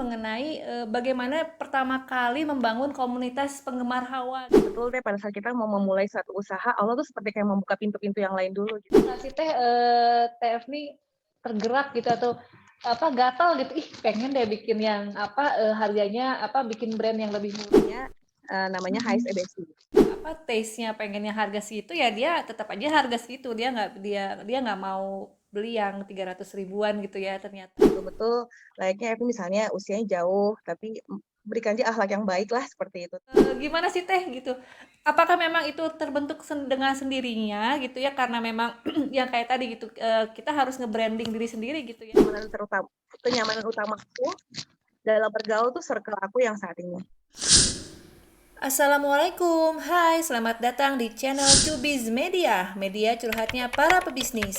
mengenai bagaimana pertama kali membangun komunitas penggemar Hawa. Betul deh, pada saat kita mau memulai suatu usaha, Allah tuh seperti kayak membuka pintu-pintu yang lain dulu gitu. Nggak sih Teh, TF nih tergerak gitu atau apa gatal gitu, ih pengen deh bikin yang apa harganya apa bikin brand yang lebih murah. Ya, namanya Mhm. HSEBC. Apa taste-nya pengennya harga segitu ya dia tetap aja harga segitu dia nggak mau beli yang 300 ribuan gitu ya ternyata. Betul-betul layaknya Evi misalnya usianya jauh, tapi berikan dia akhlak yang baik lah seperti itu. Gimana sih Teh gitu? Apakah memang itu terbentuk dengan sendirinya gitu ya karena memang yang kayak tadi gitu, kita harus nge-branding diri sendiri gitu ya? Kenyamanan utamaku dalam bergaul tuh circle aku yang saat ini. Assalamualaikum, hai selamat datang di channel Cubiz Media, media curhatnya para pebisnis.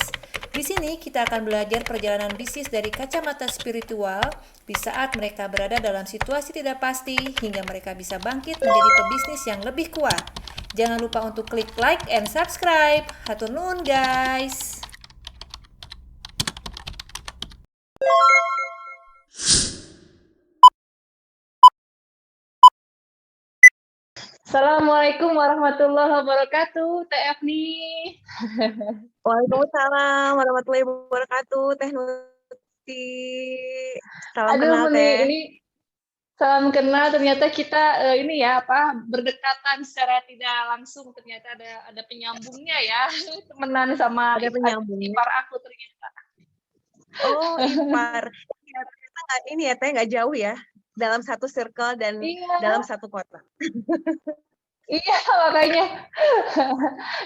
Di sini kita akan belajar perjalanan bisnis dari kacamata spiritual di saat mereka berada dalam situasi tidak pasti hingga mereka bisa bangkit menjadi pebisnis yang lebih kuat. Jangan lupa untuk klik like and subscribe. Hatur nuhun guys. Assalamualaikum warahmatullahi wabarakatuh, TF nih. Waalaikumsalam warahmatullahi wabarakatuh, Teh Nuti. Salam Aduh, kenal, Teh. ini salam kenal. Ternyata kita ini ya apa berdekatan secara tidak langsung. Ternyata ada penyambungnya ya. Temenan sama Ada penyambungnya. ipar aku ternyata. Oh, ipar. Ya, ternyata ini ya, Teh, nggak jauh ya. Dalam satu circle dan Iya, dalam satu kota. iya makanya.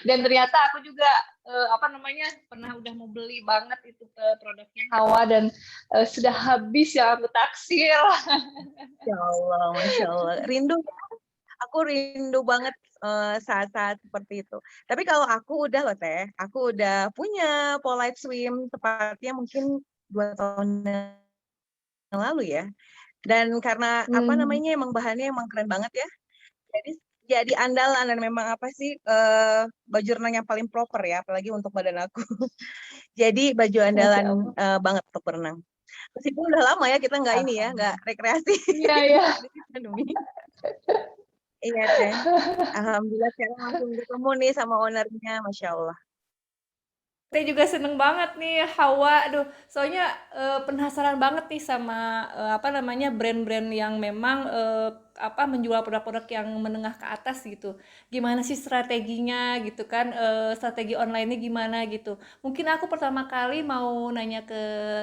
Dan ternyata aku juga apa namanya pernah udah mau beli banget itu ke produknya Hawa dan sudah habis ya aku taksir. Ya Allah, Masya Allah. Rindu, aku rindu banget saat-saat seperti itu. Tapi kalau aku udah loh, Teh. Aku udah punya Polite Swim, tepatnya mungkin 2 tahun yang lalu ya. Dan karena apa Hmm. namanya emang bahannya emang keren banget ya. Jadi jadi andalan dan memang apa sih baju renang yang paling proper ya, apalagi untuk badan aku. Jadi baju Masya andalan Allah. banget untuk berenang. Meskipun udah lama ya kita nggak ini ya, nggak Alhamdulillah. rekreasi Iya, iya. kondisi pandemi. Iya Teh. Alhamdulillah sekarang langsung ketemu nih sama ownernya, Masya Allah. Saya juga seneng banget nih Hawa, aduh soalnya penasaran banget nih sama apa namanya brand-brand yang memang apa menjual produk-produk yang menengah ke atas gitu. Gimana sih strateginya gitu kan, strategi online-nya gimana gitu. Mungkin aku pertama kali mau nanya ke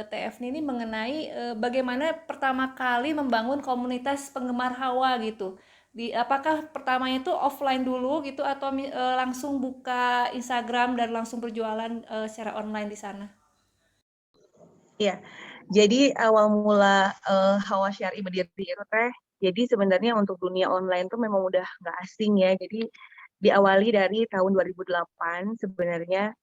TF ini mengenai bagaimana pertama kali membangun komunitas penggemar Hawa gitu. Apakah pertamanya itu offline dulu gitu atau langsung buka Instagram dan langsung berjualan secara online di sana? Iya. Jadi awal mula Hawa Syari berdiri itu Teh. Jadi sebenarnya untuk dunia online tuh memang udah nggak asing ya. Jadi diawali dari tahun 2008 sebenarnya.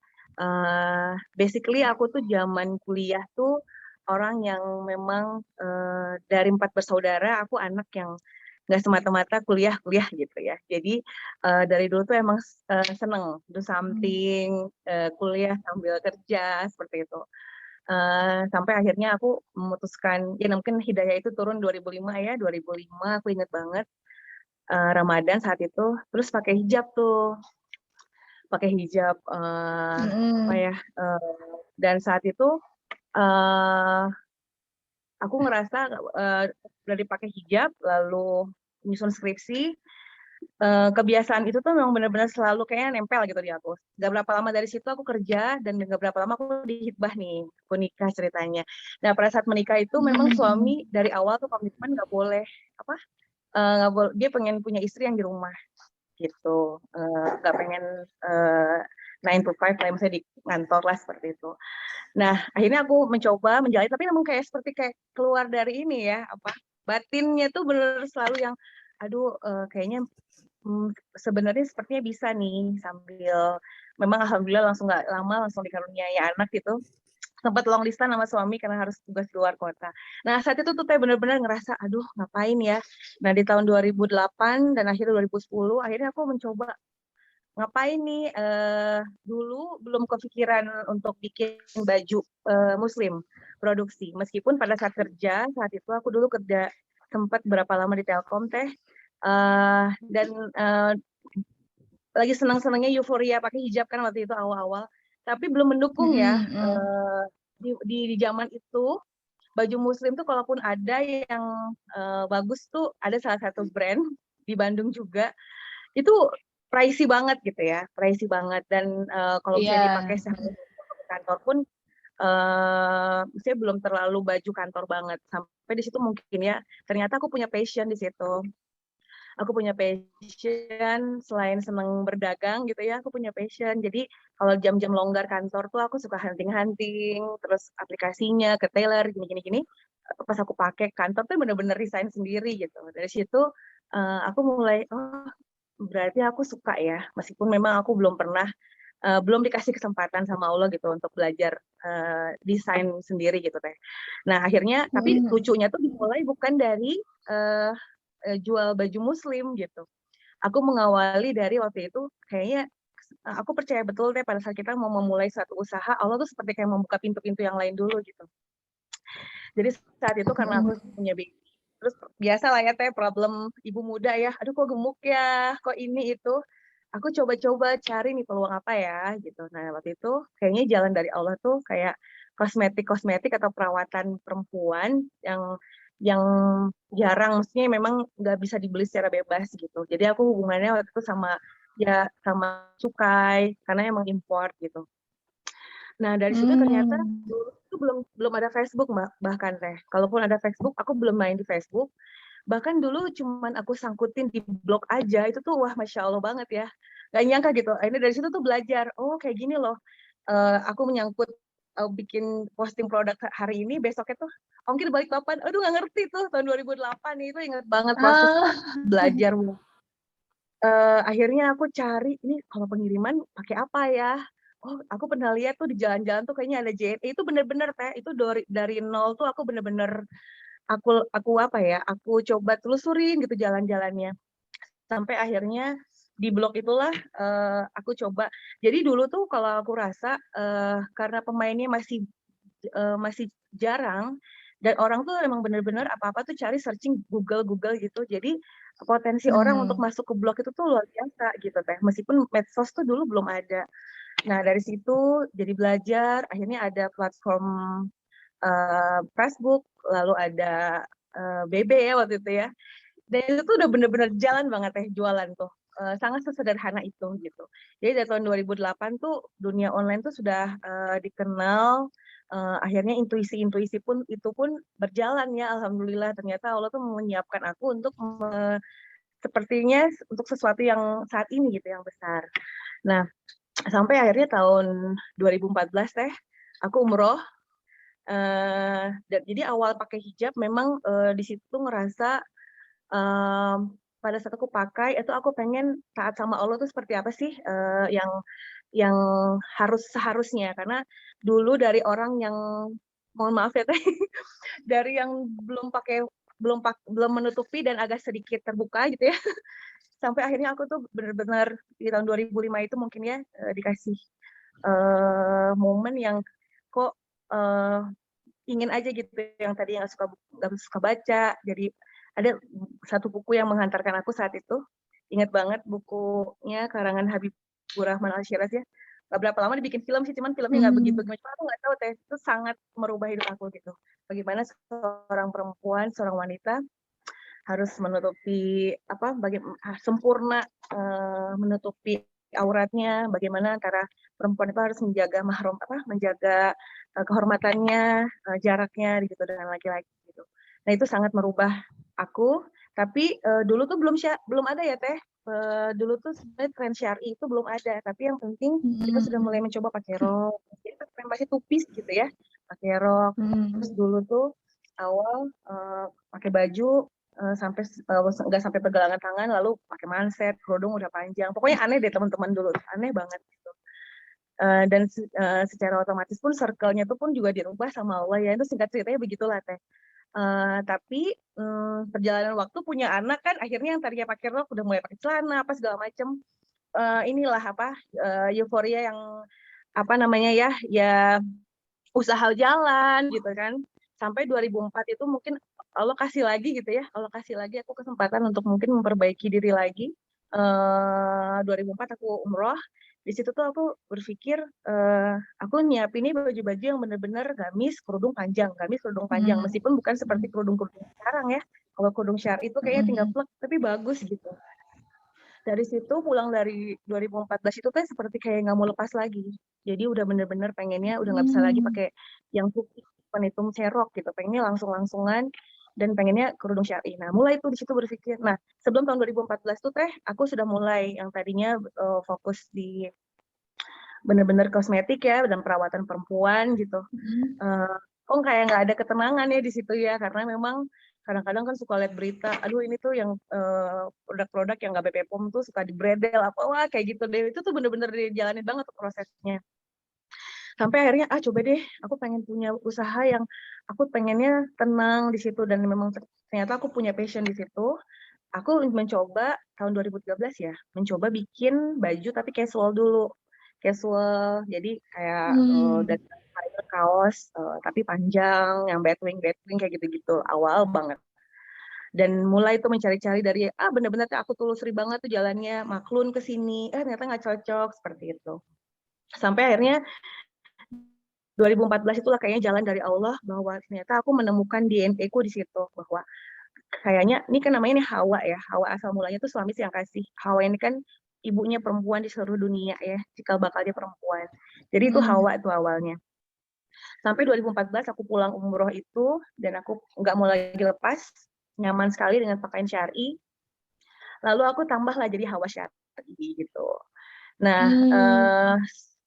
Basically aku tuh zaman kuliah tuh orang yang memang dari 4 bersaudara, aku anak yang nggak semata-mata kuliah kuliah gitu ya. Jadi dari dulu tuh emang seneng do Hmm. something, kuliah sambil kerja seperti itu. Sampai akhirnya aku memutuskan, ya mungkin hidayah itu turun 2005 ya, 2005 aku inget banget Ramadan saat itu, terus pakai hijab tuh, pakai hijab apa Mm-mm. ya, dan saat itu eh, aku ngerasa dari pakai hijab lalu nyusun skripsi, kebiasaan itu tuh memang benar-benar selalu kayaknya nempel gitu di aku. Gak berapa lama dari situ aku kerja dan gak berapa lama aku dihitbah nih, aku nikah ceritanya. Nah pada saat menikah itu memang Mm-mm. suami dari awal tuh komitmen gak boleh apa, nggak boleh, dia pengen punya istri yang di rumah gitu, nggak pengen eh, 9 to 5 lah, misalnya di kantor lah seperti itu. Nah akhirnya aku mencoba menjalani, tapi memang kayak seperti kayak keluar dari ini ya, apa batinnya tuh bener selalu yang aduh, kayaknya sebenarnya sepertinya bisa nih sambil memang alhamdulillah langsung nggak lama langsung dikaruniai anak gitu. Sempat long distance sama suami karena harus tugas di luar kota. Nah, saat itu tuh kayak benar-benar ngerasa, aduh ngapain ya. Nah, di tahun 2008 dan akhirnya 2010, akhirnya aku mencoba ngapain nih. Dulu belum kepikiran untuk bikin baju muslim. produksi. Meskipun pada saat kerja, saat itu aku dulu kerja sempat berapa lama di Telkom Teh, dan, lagi senang-senangnya euforia pakai hijab kan waktu itu awal-awal, tapi belum mendukung ya, Mhm, mhm. di zaman itu, baju muslim tuh kalaupun ada yang, bagus tuh ada salah satu brand di Bandung juga, itu pricey banget gitu ya, pricey banget dan, kalau misalnya Iya. dipakai sehari-hari ke kantor pun, maksudnya belum terlalu baju kantor banget, sampai di situ mungkin ya, ternyata aku punya passion di situ. Aku punya passion selain seneng berdagang gitu ya, aku punya passion. Jadi kalau jam-jam longgar kantor tuh aku suka hunting-hunting, terus aplikasinya, ke tailor, gini, pas aku pakai kantor tuh bener-bener resign sendiri gitu. Dari situ, aku mulai, oh berarti aku suka ya, meskipun memang aku belum pernah, belum dikasih kesempatan sama Allah gitu untuk belajar, desain sendiri gitu Teh. Nah akhirnya tapi Mhm. lucunya tuh dimulai bukan dari, eee jual baju muslim gitu. Aku mengawali dari waktu itu kayaknya, aku percaya betul deh pada saat kita mau memulai suatu usaha, Allah tuh seperti kayak membuka pintu-pintu yang lain dulu gitu. Jadi saat itu karena aku Mhm. punya baby, terus biasalah ya Teh problem ibu muda ya, "Aduh kok gemuk ya, kok ini itu." Aku coba-coba cari nih peluang apa ya gitu. Nah waktu itu kayaknya jalan dari Allah tuh kayak kosmetik-kosmetik atau perawatan perempuan yang jarang, maksudnya memang nggak bisa dibeli secara bebas gitu. Jadi aku hubungannya waktu itu sama ya sama cukai, karena emang import gitu. Nah, dari situ ternyata Mmm. dulu tuh belum belum ada Facebook, Mbak, bahkan Teh. Kalaupun ada Facebook, aku belum main di Facebook. Bahkan dulu cuman aku sangkutin di blog aja, itu tuh wah Masya Allah banget ya. Nggak nyangka gitu, akhirnya dari situ tuh belajar, oh kayak gini loh, aku menyangkut, bikin posting produk hari ini, besoknya tuh ongkir Balikpapan, aduh nggak ngerti tuh tahun 2008 itu inget banget proses Ah. belajar. Akhirnya aku cari, ini kalau pengiriman pakai apa ya? Oh, aku pernah lihat tuh di jalan-jalan tuh kayaknya ada JNE, itu bener-bener Teh, itu dari nol tuh aku bener-bener aku apa ya, aku coba telusurin gitu jalan-jalannya. Sampai akhirnya di blog itulah, aku coba. Jadi dulu tuh kalau aku rasa, karena pemainnya masih jarang dan orang tuh emang bener-bener apa-apa tuh cari searching Google gitu. Jadi potensi orang untuk Mmm. masuk ke blog itu tuh luar biasa gitu Teh, meskipun medsos tuh dulu belum ada. Nah dari situ jadi belajar, akhirnya ada platform, Facebook, lalu ada, BB ya waktu itu ya. Dan itu tuh udah bener-bener jalan banget Teh, jualan tuh, sangat sesederhana itu, gitu. Jadi dari tahun 2008 tuh dunia online tuh sudah, dikenal, akhirnya intuisi-intuisi pun itu pun berjalan ya, alhamdulillah ternyata Allah tuh menyiapkan aku untuk sepertinya untuk sesuatu yang saat ini gitu, yang besar. Nah, sampai akhirnya tahun 2014 Teh, aku umroh, dan jadi awal pakai hijab memang, di situ ngerasa pada saat aku pakai itu aku pengen taat sama Allah tuh seperti apa sih, yang seharusnya. Karena dulu dari orang yang mohon maaf ya Teh, dari yang belum menutupi dan agak sedikit terbuka gitu ya, sampai akhirnya aku tuh bener-bener di tahun 2005 itu mungkin ya, dikasih, momen yang kok, ingin aja gitu yang tadinya nggak suka baca, jadi ada satu buku yang menghantarkan aku saat itu, ingat banget bukunya karangan Habibur Rahman Al-Shiraz ya, nggak berapa lama dibikin film sih, cuman filmnya nggak begitu Mmm. cuma aku nggak tahu Teh, itu sangat merubah hidup aku gitu. Bagaimana seorang perempuan, seorang wanita harus menutupi apa, sempurna, menutupi auratnya, bagaimana antara perempuan itu harus menjaga menjaga, kehormatannya, jaraknya gitu dengan laki-laki gitu. Nah itu sangat merubah aku, tapi, dulu tuh belum ada ya Teh, dulu tuh sebenarnya tren syar'i itu belum ada, tapi yang penting kita Mhm, sudah mulai mhm. mencoba pakai rok, jadi tren masih tupis gitu ya, pakai rok. Terus Mhm. dulu tuh awal, pakai baju, nggak sampai pergelangan tangan, lalu pakai manset, kerudung udah panjang, pokoknya aneh deh teman-teman dulu, aneh banget gitu. Dan secara otomatis pun circle-nya tuh pun juga dirubah sama Allah ya, itu singkat ceritanya begitulah Teh. Tapi, perjalanan waktu punya anak kan akhirnya yang tadinya pakai rok udah mulai pakai celana, apa segala macem, inilah apa, euforia yang apa namanya ya, ya usaha jalan gitu kan. Sampai 2004 itu mungkin Allah kasih lagi gitu ya, Allah kasih lagi aku kesempatan untuk mungkin memperbaiki diri lagi. 2004 aku umroh, di situ tuh aku berpikir aku nyiapin nih baju-baju yang bener-bener gamis kerudung panjang, Hmm. meskipun bukan seperti kerudung-kerudung sekarang ya. Kalau kerudung syar'i itu kayaknya tinggal Mm-mm. plek, tapi bagus gitu. Dari situ pulang dari 2014 itu kan seperti kayak nggak mau lepas lagi. Jadi udah bener-bener pengennya udah nggak bisa lagi Hmm. pakai yang putih penitum serok gitu. Pengennya langsung-langsungan dan pengennya kerudung syar'i. Nah, mulai tuh di situ berpikir. Nah, sebelum tahun 2014 tuh teh aku sudah mulai yang tadinya fokus di bener-bener kosmetik ya dan perawatan perempuan gitu. Mm-mm. Eh, kok kayak nggak ada ketenangan ya di situ ya karena memang kadang-kadang kan suka lihat berita, aduh ini tuh yang produk-produk yang nggak BPOM tuh suka dibredel apa wah kayak gitu deh. Itu tuh bener-bener dijalanin banget tuh prosesnya. Sampai akhirnya coba deh aku pengen punya usaha yang aku pengennya tenang di situ dan memang ternyata aku punya passion di situ. Aku mencoba tahun 2013 ya, mencoba bikin baju tapi casual dulu. Casual, jadi kayak Hmm. dari kaos tapi panjang, yang batwing kayak gitu-gitu, awal banget. Dan mulai tuh mencari-cari dari bener-bener aku telusuri banget tuh jalannya, maklun ke sini, ternyata nggak cocok seperti itu. Sampai akhirnya 2014 itulah kayaknya jalan dari Allah bahwa ternyata aku menemukan DNA ku di situ bahwa kayaknya ini kan namanya nih Hawa ya. Hawa asal mulanya tuh suami sih yang kasih. Hawa ini kan ibunya perempuan di seluruh dunia ya, cikal bakalnya perempuan. Jadi itu Hmm. Hawa tuh awalnya. Sampai 2014 aku pulang umroh itu dan aku nggak mau lagi lepas, nyaman sekali dengan pakaian syar'i. Lalu aku tambahlah jadi Hawa syar'i gitu. Nah, Hmm.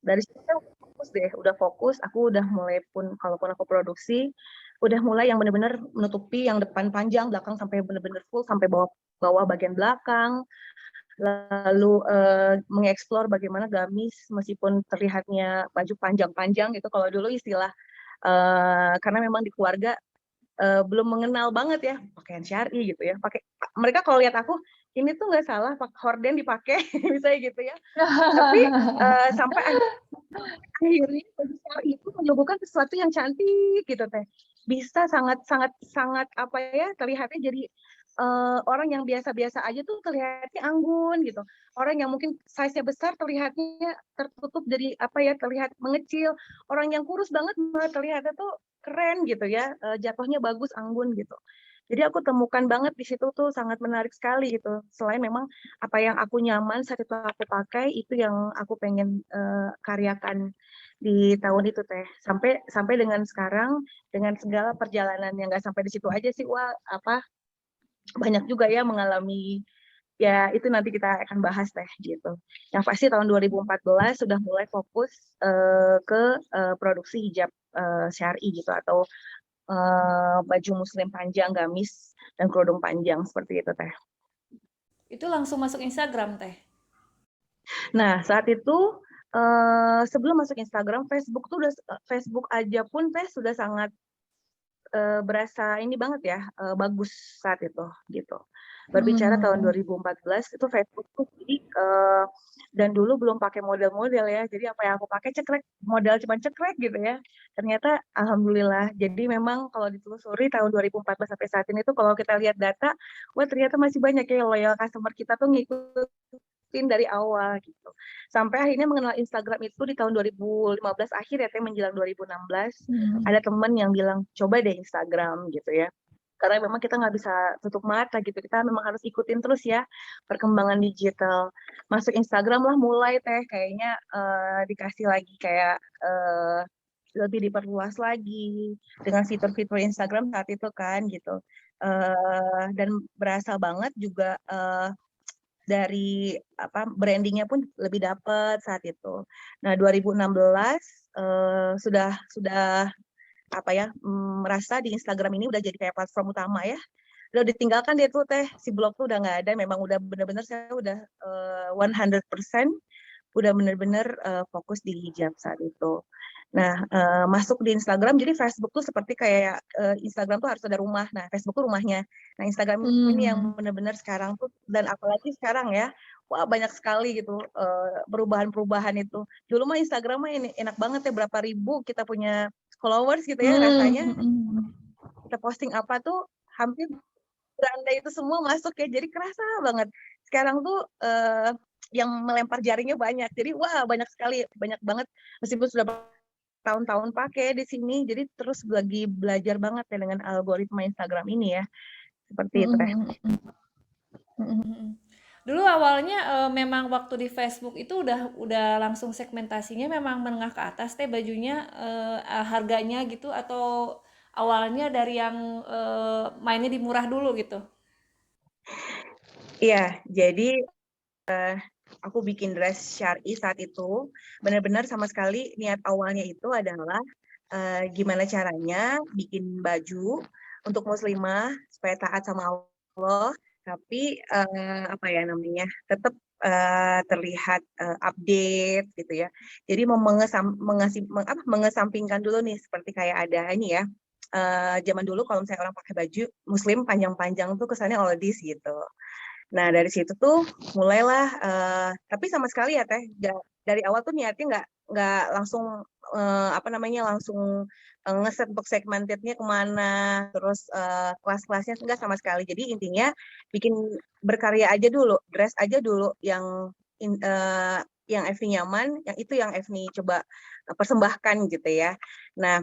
dari situ kan fokus deh, udah fokus, aku udah mulai pun kalaupun aku produksi, udah mulai yang benar-benar menutupi yang depan panjang, belakang sampai benar-benar full sampai bawah bawah bagian belakang, lalu mengeksplor bagaimana gamis meskipun terlihatnya baju panjang-panjang gitu. Kalau dulu istilah karena memang di keluarga belum mengenal banget ya pakaian syar'i gitu ya. Mereka kalau lihat aku ini tuh nggak salah horden dipakai misalnya gitu ya. Tapi sampai akhirnya baju syar'i itu menyuguhkan sesuatu yang cantik gitu teh. Bisa sangat sangat sangat apa ya terlihatnya jadi orang yang biasa-biasa aja tuh terlihatnya anggun gitu. Orang yang mungkin size-nya besar terlihatnya tertutup jadi apa ya terlihat mengecil. Orang yang kurus banget malah terlihatnya tuh keren gitu ya. Jatuhnya bagus anggun gitu. Jadi aku temukan banget di situ tuh sangat menarik sekali gitu. Selain memang apa yang aku nyaman saat itu aku pakai itu yang aku pengen karyakan di tahun itu teh. Sampai sampai dengan sekarang dengan segala perjalanan yang nggak sampai di situ aja sih wah apa banyak juga ya mengalami ya itu nanti kita akan bahas teh gitu. Yang pasti tahun 2014 sudah mulai fokus ke produksi hijab syar'i gitu atau baju muslim panjang, gamis, dan kerudung panjang seperti itu teh. Itu langsung masuk Instagram, Teh. Nah saat itu sebelum masuk Instagram, Facebook tuh udah Facebook aja pun teh sudah sangat berasa ini banget ya bagus saat itu gitu. Berbicara tahun Hmm. 2014 itu Facebook tuh jadi dan dulu belum pakai model-model ya. Jadi apa yang aku pakai cekrek model cuman cekrek gitu ya. Ternyata alhamdulillah. Jadi memang kalau ditelusuri tahun 2014 sampai saat ini tuh kalau kita lihat data, wah ternyata masih banyak ya loyal customer kita tuh ngikutin dari awal gitu. Sampai akhirnya mengenal Instagram itu di tahun 2015 akhir ya, menjelang 2016 Hmm. ada temen yang bilang coba deh Instagram gitu ya karena memang kita nggak bisa tutup mata gitu kita memang harus ikutin terus ya perkembangan digital masuk Instagram lah mulai teh kayaknya dikasih lagi kayak lebih diperluas lagi dengan fitur-fitur Instagram saat itu kan gitu dan berasa banget juga dari apa brandingnya pun lebih dapet saat itu. Nah 2016 sudah apa ya merasa di Instagram ini udah jadi kayak platform utama ya. Udah ditinggalkan dia tuh teh si blog tuh udah nggak ada. Memang udah bener-bener saya udah 100% udah bener-bener fokus di hijab saat itu. Nah, masuk di Instagram, jadi Facebook tuh seperti kayak Instagram tuh harus ada rumah. Nah, Facebook tuh rumahnya. Nah, Instagram ini yang Hmm. benar-benar sekarang tuh, dan apalagi sekarang ya, wah banyak sekali gitu, perubahan-perubahan itu. Dulu mah Instagram mah ini enak banget ya, berapa ribu kita punya followers gitu ya rasanya, Mhm. kita posting apa tuh hampir beranda itu semua masuk ya, jadi kerasa banget. Sekarang tuh, yang melempar jaringnya banyak, jadi wah banyak sekali, banyak banget meskipun sudah tahun-tahun pakai di sini, jadi terus lagi belajar banget ya dengan algoritma Instagram ini ya, seperti Mhm itu Teh. mhm mhm mhm. Dulu awalnya, memang waktu di Facebook itu udah langsung segmentasinya memang menengah ke atas teh bajunya, harganya gitu atau awalnya dari yang, mainnya di murah dulu gitu? Iya, jadi, aku bikin dress syar'i saat itu, benar-benar sama sekali niat awalnya itu adalah, gimana caranya bikin baju untuk muslimah supaya taat sama Allah, tapi, apa ya namanya, tetap, terlihat, update gitu ya. Jadi mau mengesampingkan dulu nih seperti kayak ada ini ya, zaman dulu kalau misalnya orang pakai baju muslim panjang-panjang tuh kesannya oldies gitu. Nah, dari situ tuh mulailah, tapi sama sekali ya Teh, dari awal tuh niatnya nggak langsung, apa namanya, langsung, ngeset untuk segmented-nya ke mana, terus, kelas-kelasnya enggak sama sekali. Jadi intinya bikin berkarya aja dulu, dress aja dulu yang Evni nyaman, yang itu yang Evni coba, persembahkan gitu ya. Nah,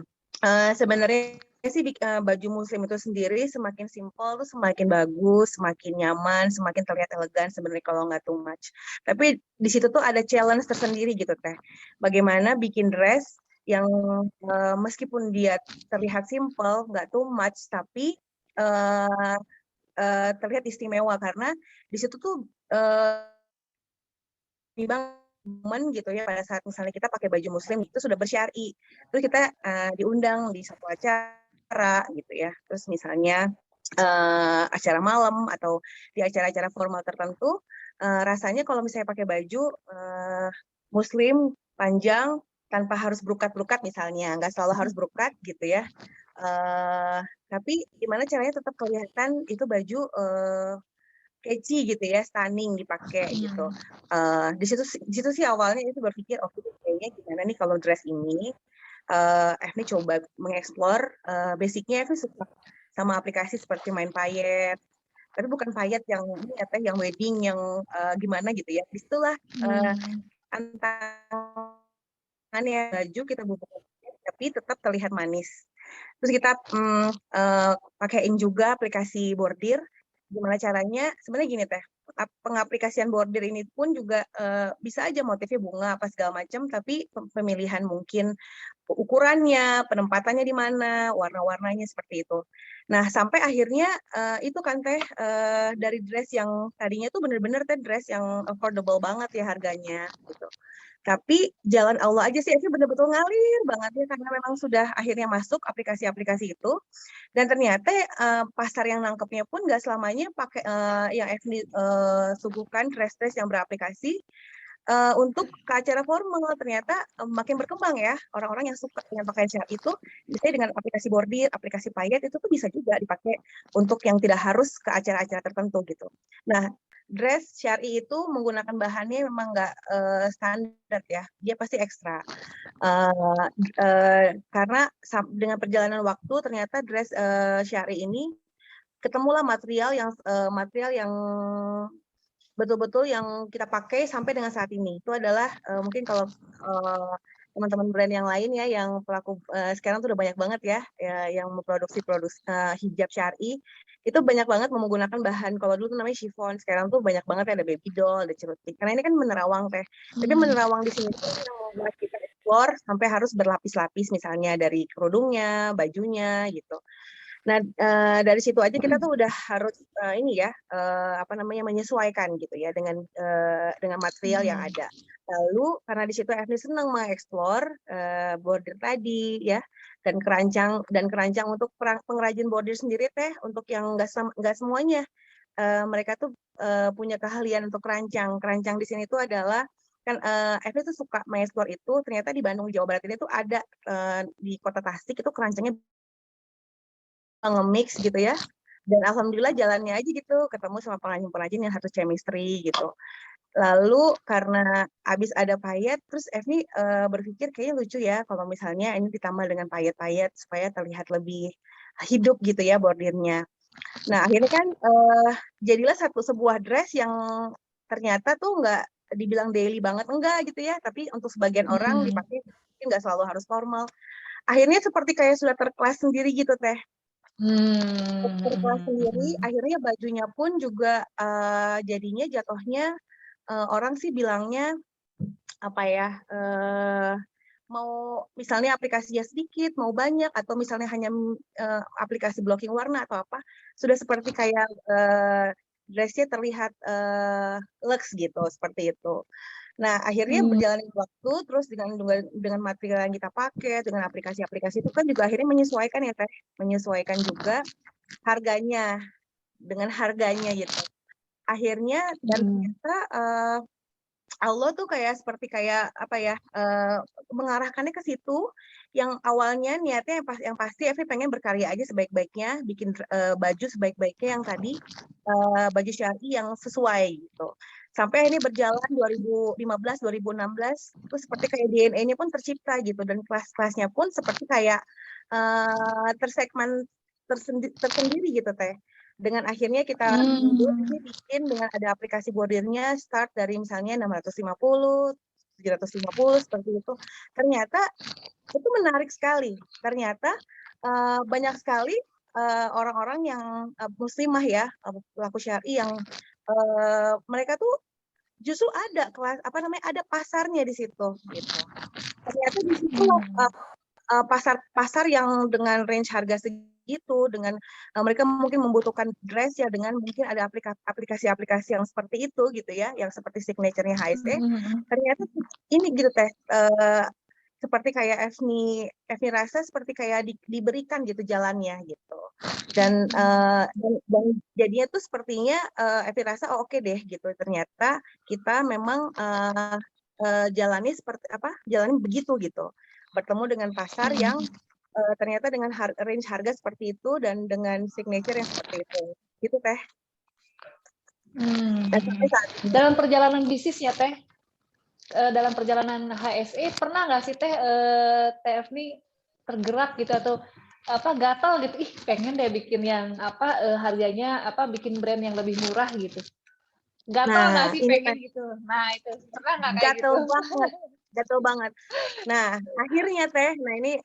sebenarnya sih baju muslim itu sendiri semakin simpel tuh semakin bagus, semakin nyaman, semakin terlihat elegan sebenarnya kalau nggak too much. Tapi di situ tuh ada challenge tersendiri gitu Teh. Bagaimana bikin dress yang, meskipun dia terlihat simpel, nggak too much, tapi, eee terlihat istimewa karena di situ tuh, timbang momen gitu ya pada saat misalnya kita pakai baju muslim itu sudah bersyar'i, terus kita, diundang di satu acara gitu ya, terus misalnya, acara malam atau di acara-acara formal tertentu, rasanya kalau misalnya pakai baju, muslim panjang tanpa harus brokat-brokat misalnya, nggak selalu harus brokat gitu ya, eee, tapi gimana caranya tetap kelihatan itu baju, catchy gitu ya, stunning dipakai gitu. Mhm. Di situ sih awalnya itu berpikir, "Oke deh kayaknya gimana nih kalau dress ini," Evni coba mengeksplor, basic-nya Evni suka sama aplikasi seperti main Payet, tapi bukan Payet yang ini ya Teh, yang wedding yang, gimana gitu ya. Di situlah, eee, Mmm. tantangannya baju kita buka tapi tetap terlihat manis. Terus kita, pakein juga aplikasi bordir, gimana caranya sebenarnya gini Teh, pengaplikasian bordir ini pun juga, bisa aja motifnya bunga apa segala macam, tapi pemilihan mungkin ukurannya, penempatannya di mana, warna-warnanya seperti itu. Nah, sampai akhirnya, itu kan Teh, dari dress yang tadinya tuh bener-bener Teh dress yang affordable banget ya harganya, gitu. Tapi jalan Allah aja sih, Evy bener-betul ngalir banget ya, karena memang sudah akhirnya masuk aplikasi-aplikasi itu, dan ternyata, pasar yang nangkepnya pun nggak selamanya pakai, yang Evni, suguhkan dress-dress yang beraplikasi, untuk ke acara formal. Ternyata, makin berkembang ya, orang-orang yang suka dengan pakaian syar'i itu, misalnya dengan aplikasi bordir, aplikasi payet, itu tuh bisa juga dipakai untuk yang tidak harus ke acara-acara tertentu gitu. Nah, dress syar'i itu menggunakan bahannya memang nggak, standar ya, dia pasti ekstra. Eee karena dengan perjalanan waktu ternyata dress, syar'i ini ketemulah material yang betul-betul yang kita pakai sampai dengan saat ini. Itu adalah, mungkin kalau, teman-teman brand yang lain ya, yang pelaku sekarang tuh udah banyak banget ya, yang hijab syar'i, itu banyak banget menggunakan bahan kalau dulu tuh namanya chiffon, sekarang tuh banyak banget ya, ada baby doll, ada celutik. Karena ini kan menerawang Teh, tapi Mmm. menerawang di sini tuh yang membuat kita explore sampai harus berlapis-lapis, misalnya dari kerudungnya, bajunya, gitu. Nah, dari situ aja kita tuh udah harus, ini ya, apa namanya, menyesuaikan gitu ya dengan material yang Mhm. ada. Lalu karena di situ Evni senang mengeksplor, bordir tadi ya, dan keranjang untuk pengrajin bordir sendiri Teh, untuk yang nggak semuanya, mereka tuh, punya keahlian untuk kerancang. Kerancang di sini tuh adalah kan, Evni tuh suka mengeksplor itu, ternyata di Bandung, Jawa Barat ini tuh ada, di Kota Tasik itu kerancangnya nge-mix gitu ya, dan alhamdulillah jalannya aja gitu, ketemu sama pengrajin-pengrajin yang satu chemistry gitu. Lalu karena abis ada payet, terus Evni berpikir kayaknya lucu ya kalau misalnya ini ditambah dengan payet-payet supaya terlihat lebih hidup gitu ya bordirnya. Nah akhirnya kan jadilah sebuah dress yang ternyata tuh nggak dibilang daily banget enggak gitu ya, tapi untuk sebagian orang Hmm. dipakai mungkin nggak selalu harus formal. Akhirnya seperti kayak sudah terkelas sendiri gitu teh. Terkelas sendiri, Hmm. akhirnya bajunya pun juga jadinya jatuhnya orang sih bilangnya apa ya, mau misalnya aplikasinya sedikit, mau banyak, atau misalnya hanya aplikasi blocking warna atau apa, sudah seperti kayak dress-nya terlihat luxe gitu, seperti itu. Nah, akhirnya Hmm. berjalannya waktu, terus dengan material yang kita pakai, dengan aplikasi-aplikasi itu kan juga akhirnya menyesuaikan ya, Teh. Menyesuaikan juga harganya, dengan harganya gitu. Akhirnya dan Hmm. ternyata Allah tuh kayak seperti kayak apa ya, mengarahkannya ke situ, yang awalnya niatnya yang pasti Evi pengen berkarya aja sebaik-baiknya, bikin baju sebaik-baiknya yang tadi, baju syar'i yang sesuai gitu. Sampai ini berjalan 2015, 2016, terus seperti kayak DNA-nya pun tercipta gitu, dan kelas-kelasnya pun seperti kayak tersegmen tersendiri gitu Teh. Dengan akhirnya kita Hmm. ini bikin dengan ada aplikasi bordirnya start dari misalnya 650, 750 seperti itu. Ternyata itu menarik sekali. Ternyata banyak sekali orang-orang yang muslimah ya, pelaku syar'i yang mereka tuh justru ada kelas apa namanya ada pasarnya di situ gitu. Ternyata di situ Hmm. pasar-pasar yang dengan range harga segitu, dengan mereka mungkin membutuhkan dress ya dengan mungkin ada aplikasi-aplikasi yang seperti itu gitu ya, yang seperti signature-nya HSE. Hmm. Ternyata ini gitu Teh, seperti kayak Evni rasa seperti kayak diberikan gitu jalannya gitu. Dan jadinya tuh sepertinya Evni rasa oh oke deh gitu. Ternyata kita memang jalannya seperti apa? Jalannya begitu gitu. Bertemu dengan pasar yang ternyata dengan range harga seperti itu dan dengan signature yang seperti itu. Gitu Teh. Dan Hmm. sampai saat ini. Dalam perjalanan bisnis ya Teh, dalam perjalanan HSE pernah nggak sih Teh, TF nih tergerak gitu atau apa gatal gitu, ih pengen deh bikin yang apa harganya apa bikin brand yang lebih murah gitu. Gatal nggak Nah, sih ini pengen Teh, gitu? Nah itu pernah nggak kayak gatel gitu? banget. Gatel banget. Nah, akhirnya Teh, nah ini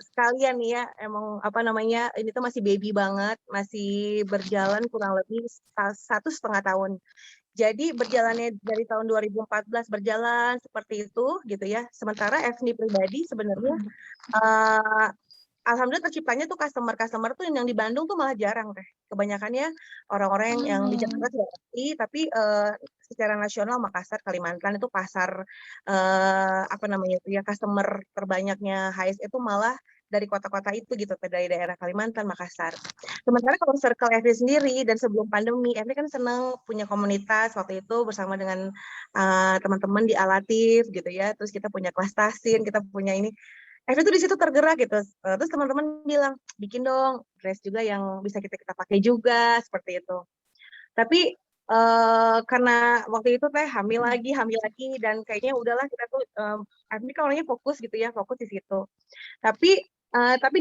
sekalian nih ya, emang apa namanya, ini tuh masih baby banget, masih berjalan kurang lebih 1,5 tahun. Jadi berjalannya dari tahun 2014 berjalan seperti itu gitu ya. Sementara Evni pribadi sebenarnya uh, alhamdulillah terciptanya tuh customer tuh yang di Bandung tuh malah jarang Teh. Kebanyakannya orang-orang yang di Jakarta Hmm. sudah pasti, tapi secara nasional Makassar, Kalimantan itu pasar apa namanya itu ya customer terbanyaknya HS itu malah dari kota-kota itu gitu, dari daerah Kalimantan, Makassar. Sementara kalau circle Evri sendiri dan sebelum pandemi, Evri kan seneng punya komunitas waktu itu bersama dengan teman-teman di Alatif gitu ya. Terus kita punya kelas tasin, kita punya ini. Evri tuh di situ tergerak gitu. Terus teman-teman bilang, bikin dong dress juga yang bisa kita pakai juga seperti itu. Tapi karena waktu itu Teh hamil lagi dan kayaknya udahlah kita tuh Evri kan orangnya fokus gitu ya, fokus di situ. Tapi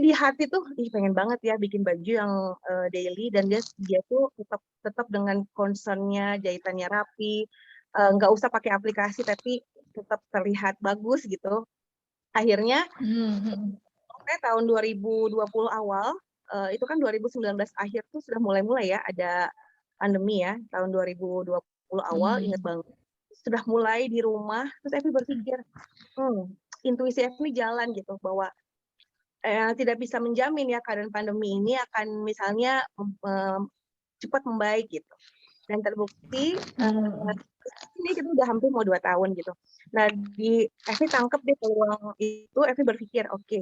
di hati tuh ih pengen banget ya bikin baju yang daily dan dia tuh tetap dengan concernnya jahitannya rapi, nggak usah pakai aplikasi tapi tetap terlihat bagus gitu. Akhirnya Hmm. tahun 2020 awal, itu kan 2019 akhir tuh sudah mulai-mulai ya ada pandemi ya, tahun 2020 awal inget Hmm. banget. Sudah mulai di rumah, terus Evi berpikir, intuisi Evi jalan gitu bahwa tidak bisa menjamin ya keadaan pandemi ini akan misalnya cepat membaik gitu. Dan terbukti Hmm. ini kita udah hampir mau 2 tahun gitu. Nah di Evi tangkep deh peluang itu, Evi berpikir oke,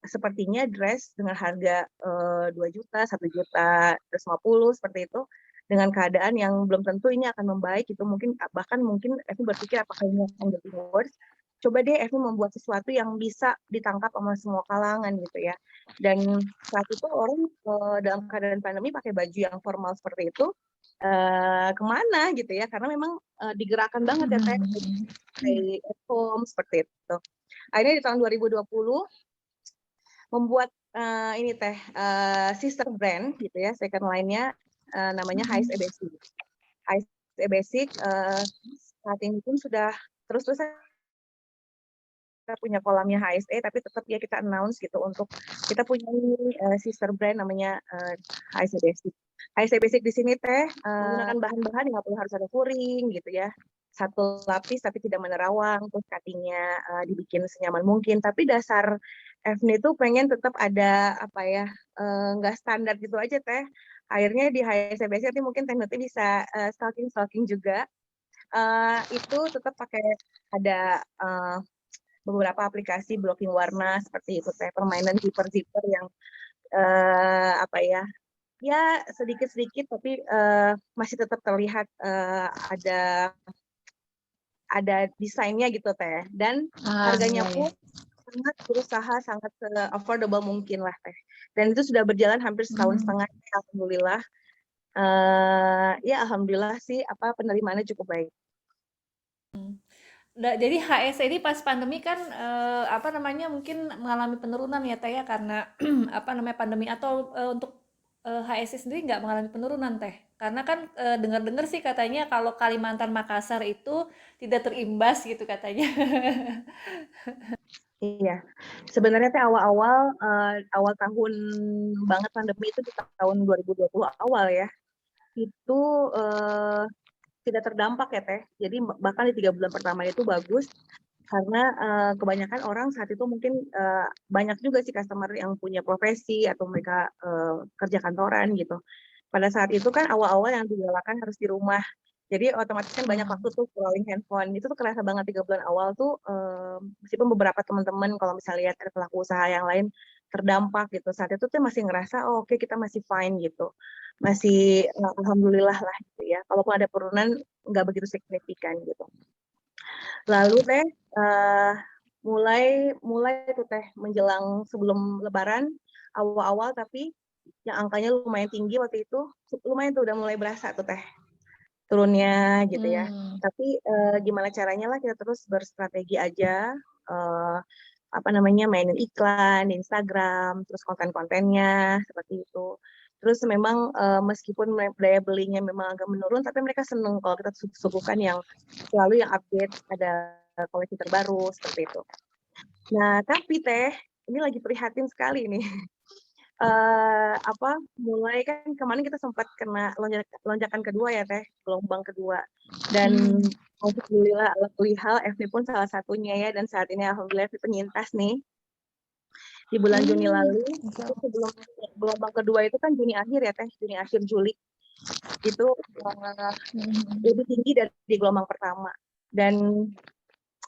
sepertinya dress dengan harga 2 juta, 1,150 seperti itu, dengan keadaan yang belum tentu ini akan membaik gitu, bahkan mungkin Evi berpikir apakah ini akan jadi worse. Coba deh Evi membuat sesuatu yang bisa ditangkap sama semua kalangan gitu ya. Dan saat itu orang dalam keadaan pandemi pakai baju yang formal seperti itu, kemana gitu ya, karena memang digerakkan banget ya Teh, stay at home seperti itu. Akhirnya di tahun 2020 membuat ini Teh sister brand gitu ya, second line-nya namanya HSE Basic. HSE Basic saat ini pun sudah terus-terusan kita punya kolamnya HSE, tapi tetap ya kita announce gitu untuk kita punya sister brand namanya HSE Basic. HSE Basic di sini Teh menggunakan bahan-bahan yang nggak perlu harus ada kuring gitu ya. Satu lapis tapi tidak menerawang, terus cuttingnya dibikin senyaman mungkin. Tapi dasar Evni tuh pengen tetap ada apa ya, nggak standar gitu aja Teh. Akhirnya di HSE Basic nanti mungkin Teh nanti bisa stalking juga. Itu tetap pakai ada beberapa aplikasi blocking warna seperti itu Teh, permainan zipper-zipper yang apa ya, ya sedikit-sedikit tapi masih tetap terlihat ada desainnya gitu Teh, dan harganya pun sangat berusaha sangat affordable mungkin lah Teh, dan itu sudah berjalan hampir setahun setengah, alhamdulillah. Ya alhamdulillah sih apa penerimaannya cukup baik. Jadi HSE ini pas pandemi kan apa namanya mungkin mengalami penurunan ya Teh ya karena apa namanya pandemi atau untuk HSE sendiri nggak mengalami penurunan Teh karena kan dengar-dengar sih katanya kalau Kalimantan Makassar itu tidak terimbas gitu katanya. Iya, sebenarnya teh awal-awal awal tahun banget pandemi itu di tahun 2020 awal ya, itu tidak terdampak ya Teh. Jadi bahkan di 3 bulan pertama itu bagus karena kebanyakan orang saat itu mungkin banyak juga sih customer yang punya profesi atau mereka kerja kantoran gitu. Pada saat itu kan awal-awal yang digalakan harus di rumah. Jadi otomatis kan banyak waktu tuh scrolling handphone. Itu tuh kerasa banget 3 bulan awal tuh meskipun beberapa teman-teman kalau misalnya lihat ada pelaku usaha yang lain terdampak gitu. Saat itu tuh masih ngerasa oh, oke kita masih fine gitu. Masih alhamdulillah lah gitu ya. Kalaupun ada penurunan nggak begitu signifikan gitu. Lalu Teh mulai tuh Teh menjelang sebelum Lebaran awal-awal tapi yang angkanya lumayan tinggi waktu itu, lumayan tuh udah mulai berasa tuh Teh turunnya gitu ya. Tapi gimana caranya lah kita terus berstrategi aja, apa namanya mainin iklan di Instagram, terus konten-kontennya seperti itu. Terus memang meskipun daya belinya memang agak menurun, tapi mereka seneng kalau kita suguhkan yang selalu yang update ada koleksi terbaru seperti itu. Nah tapi Teh ini lagi prihatin sekali nih. Mulai kan kemarin kita sempat kena lonjakan kedua ya Teh, gelombang kedua. Dan alhamdulillah ala kulli hal Evni pun salah satunya ya, dan saat ini alhamdulillah Evni penyintas nih. Di bulan Juni lalu, itu sebelum gelombang kedua itu kan Juni akhir ya Teh, Juni akhir Juli. Itu lebih tinggi dari gelombang pertama. Dan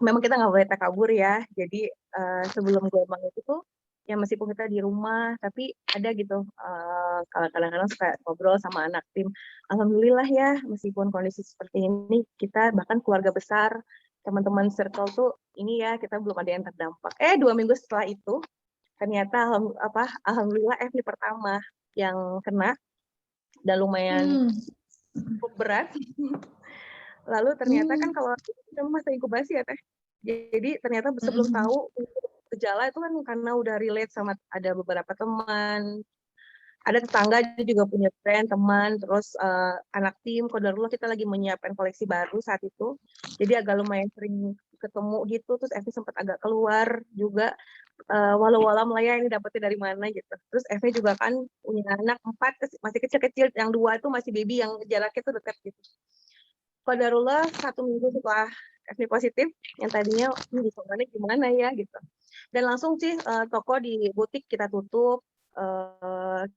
memang kita nggak boleh takabur ya, jadi sebelum gelombang itu tuh ya meskipun kita di rumah tapi ada gitu kalau kadang-kadang suka ngobrol sama anak tim, alhamdulillah ya meskipun kondisi seperti ini kita bahkan keluarga besar teman-teman circle tuh ini ya kita belum ada yang terdampak. 2 minggu setelah itu ternyata alhamdulillah Evni pertama yang kena dan lumayan cukup berat. Lalu ternyata kan kalau itu masa inkubasi ya Teh, jadi ternyata sebelum tahu gejala itu kan karena udah relate sama ada beberapa teman, ada tetangga juga punya brand teman, terus anak tim kodarullah kita lagi menyiapkan koleksi baru saat itu, jadi agak lumayan sering ketemu gitu, terus Evi sempat agak keluar juga walau-walam lah ya ini dapetnya dari mana gitu. Terus Evi juga kan punya anak 4 masih kecil-kecil, yang 2 itu masih baby yang jaraknya tuh dekat gitu. Qadarullah 1 minggu setelah Evni positif, yang tadinya diskomannya gimana ya gitu. Dan langsung sih toko di butik kita tutup,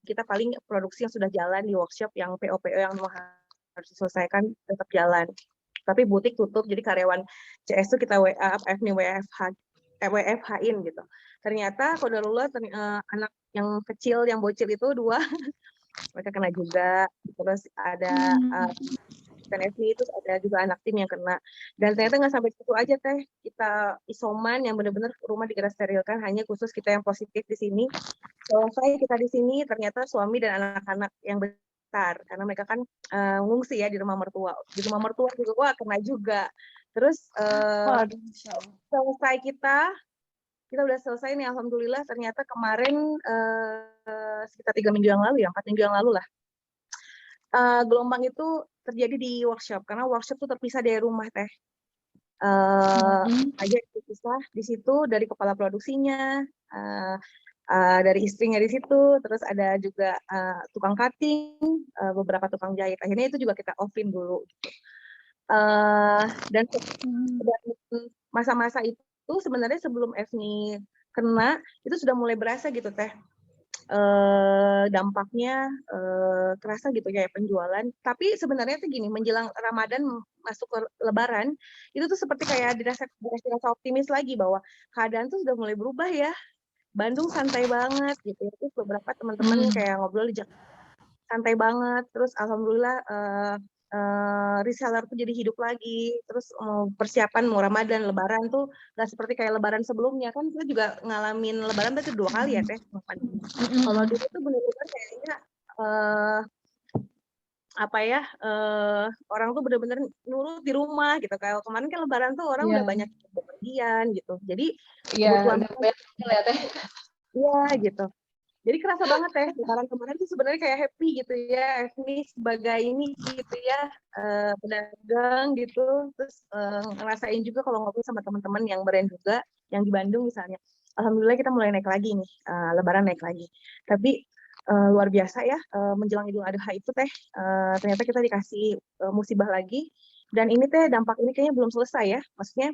kita paling produksi yang sudah jalan di workshop yang PO-PO yang harus diselesaikan tetap jalan. Tapi butik tutup, jadi karyawan CS itu kita Evni WFH-in gitu. Ternyata qadarullah anak yang kecil, yang bocil itu 2 mereka kena juga. Terus ada dan Evni terus ada juga anak tim yang kena, dan ternyata nggak sampai situ aja Teh, kita isoman yang benar-benar rumah kita sterilkan hanya khusus kita yang positif di sini. Selesai kita di sini ternyata suami dan anak-anak yang daftar karena mereka kan, ngungsi ya di rumah mertua. Di rumah mertua juga wah kena juga. Terus, Waduh, Masya Allah. selesai kita udah selesai nih alhamdulillah ternyata kemarin, sekitar 3 minggu yang lalu ya, 4 minggu yang lalu lah, gelombang itu terjadi di workshop, karena workshop tuh terpisah dari rumah Teh. Mhm. Aja terpisah di situ dari kepala produksinya, eee dari istrinya di situ, terus ada juga, tukang cutting, beberapa tukang jahit. Akhirnya itu juga kita off-in dulu. Eee, dan Mmm. dan masa-masa itu sebenarnya sebelum Efni kena, itu sudah mulai berasa gitu Teh, dampaknya, kerasa gitu kayak penjualan. Tapi sebenarnya tuh gini, menjelang Ramadan masuk ke Lebaran, itu tuh seperti kayak dikasih rasa optimis lagi bahwa keadaan tuh sudah mulai berubah ya, Bandung santai banget gitu ya, terus beberapa teman-teman Mmm. kayak ngobrol di santai banget, terus alhamdulillah, reseller tuh jadi hidup lagi, terus persiapan mau Ramadan, Lebaran tuh nggak seperti kayak Lebaran sebelumnya, kan kita juga ngalamin Lebaran berarti 2 kali ya, Mhm. Teh, sama pandemi. Mhm Kalau mhm. dulu tuh bener-bener kayaknya, eee, apa ya, orang tuh bener-bener nurut di rumah gitu, kayak kemarin kan Lebaran tuh orang udah Iya. banyak bepergian gitu, jadi Iya, kebutuhan udah banyak ya, Teh. iya gitu. Jadi kerasa banget ya, lebaran kemarin tuh sebenarnya kayak happy gitu ya, Efni sebagai ini gitu ya, pedagang gitu, terus, ngerasain juga kalau ngobrol sama teman-teman yang brand juga, yang di Bandung misalnya. Alhamdulillah kita mulai naik lagi nih, lebaran naik lagi. Tapi, luar biasa ya, menjelang Idul Adha itu Teh, ternyata kita dikasih, musibah lagi, dan ini Teh dampak ini kayaknya belum selesai ya, maksudnya,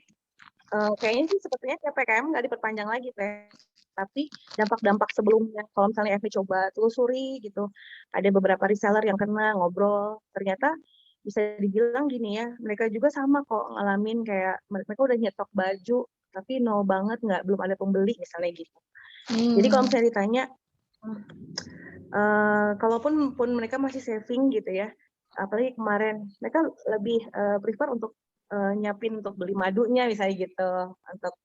kayaknya sih sepertinya PPKM nggak diperpanjang lagi Teh. Tapi dampak-dampak sebelumnya, kalau misalnya Evi coba telusuri gitu, ada beberapa reseller yang kena, ngobrol, ternyata bisa dibilang gini ya, mereka juga sama kok ngalamin kayak mereka udah nyetok baju, tapi nol banget, belum ada pembeli misalnya gitu. Jadi kalau Mmm. misalnya ditanya, kalaupun mereka masih saving gitu ya, apalagi kemarin, mereka lebih, prefer untuk, nyiapin untuk beli madunya misalnya gitu, untuk,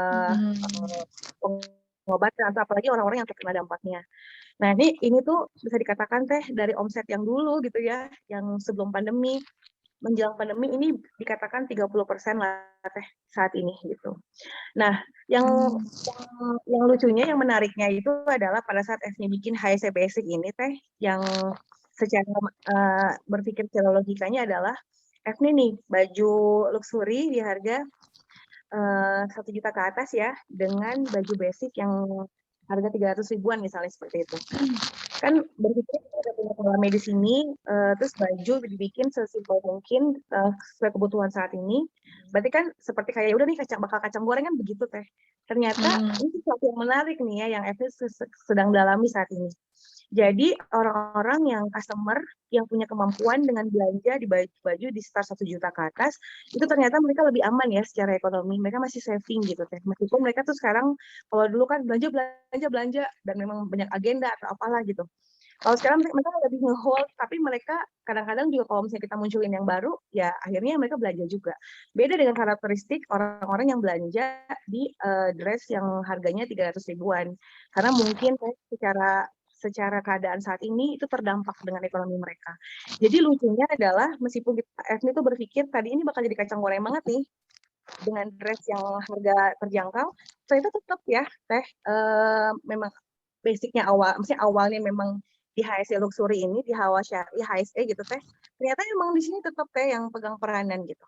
Mhm. pengobatan atau apalagi orang-orang yang terkena dampaknya. Nah ini tuh bisa dikatakan Teh dari omset yang dulu gitu ya, yang sebelum pandemi, menjelang pandemi ini dikatakan 30% lah Teh saat ini gitu. Nah yang Mmm. yang lucunya, yang menariknya itu adalah pada saat Efni bikin HSE Basic ini Teh, yang secara, berpikir secara logikanya adalah Efni nih baju luxury di harga 1 juta ke atas ya, dengan baju basic yang harga 300 ribuan misalnya seperti itu. Kan berpikir kita udah punya pengalaman di sini, terus baju dibikin sesimpel mungkin, sesuai kebutuhan saat ini, berarti kan seperti kayak udah nih bakal kacang goreng kan begitu Teh. Ternyata Mmm. ini sesuatu yang menarik nih ya, yang Evi sedang dalami saat ini. Jadi orang-orang yang customer yang punya kemampuan dengan belanja di baju di sekitar 1 juta ke atas, itu ternyata mereka lebih aman ya secara ekonomi, mereka masih saving gitu Teh. Meskipun mereka tuh sekarang kalau dulu kan belanja belanja belanja dan memang banyak agenda atau apalah gitu. Kalau sekarang mereka lebih nge-hold, tapi mereka kadang-kadang juga kalau misalnya kita munculin yang baru, ya akhirnya mereka belanja juga. Beda dengan karakteristik orang-orang yang belanja di, dress yang harganya 300 ribuan. Karena mungkin secara secara keadaan saat ini itu terdampak dengan ekonomi mereka. Jadi lucunya adalah meskipun Efni tuh berpikir tadi ini bakal jadi kacang goreng banget nih, dengan dress yang harga terjangkau, ternyata tetap ya Teh, memang basic-nya maksudnya awalnya memang di HSE Luxury ini, di HSE gitu Teh, ternyata emang di sini tetap Teh yang pegang peranan gitu.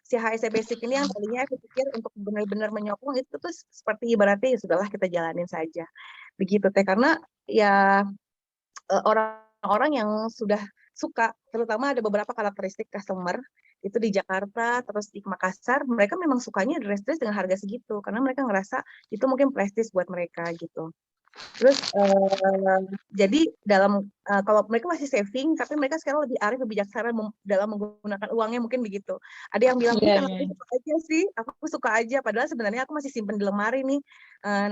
Si HSE Basic ini yang tadinya aku pikir untuk benar-benar menyokong itu tuh seperti ibaratnya ya sudahlah kita jalanin saja, begitu Teh. Karena ya, orang-orang yang sudah suka, terutama ada beberapa karakteristik customer, itu di Jakarta, terus di Makassar, mereka memang sukanya dress-dress dengan harga segitu, karena mereka ngerasa itu mungkin prestis buat mereka gitu. Terus, jadi kalau mereka masih saving, tapi mereka sekarang lebih arif, lebih bijaksana dalam menggunakan uangnya mungkin begitu. Ada yang bilang, "Ih, Iya aku iya. suka aja sih, aku suka aja," padahal sebenarnya aku masih simpen di lemari nih,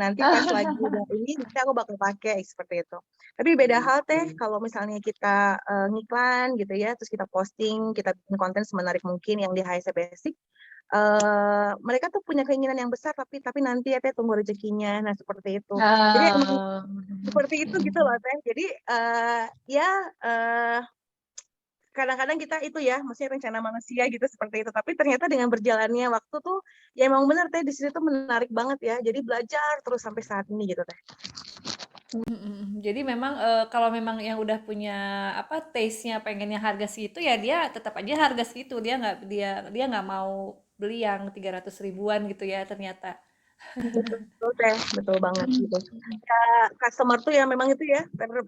nanti pas lagi udah ini, nanti aku bakal pakai, seperti itu. Tapi beda hal Teh, kalau misalnya kita, ngiklan gitu ya, terus kita posting, kita bikin konten semenarik mungkin yang di HSE Basic, mereka tuh punya keinginan yang besar, tapi nanti ya Teh, tunggu rezekinya. Nah, seperti itu. Jadi emang Ah, seperti itu gitu loh, Teh. Jadi, ya, eee kadang-kadang kita itu ya, maksudnya rencana manusia gitu seperti itu. Tapi ternyata dengan berjalannya waktu tuh, ya emang bener Teh, di situ tuh menarik banget ya. Jadi belajar terus sampai saat ini gitu Teh. Mhm mhm. Jadi memang, kalau memang yang udah punya, apa, taste-nya pengennya harga segitu, ya dia tetap aja harga segitu, dia nggak mau beli yang 300 ribuan gitu ya ternyata. Betul Teh, betul banget gitu. Ya, customer tuh ya memang itu ya,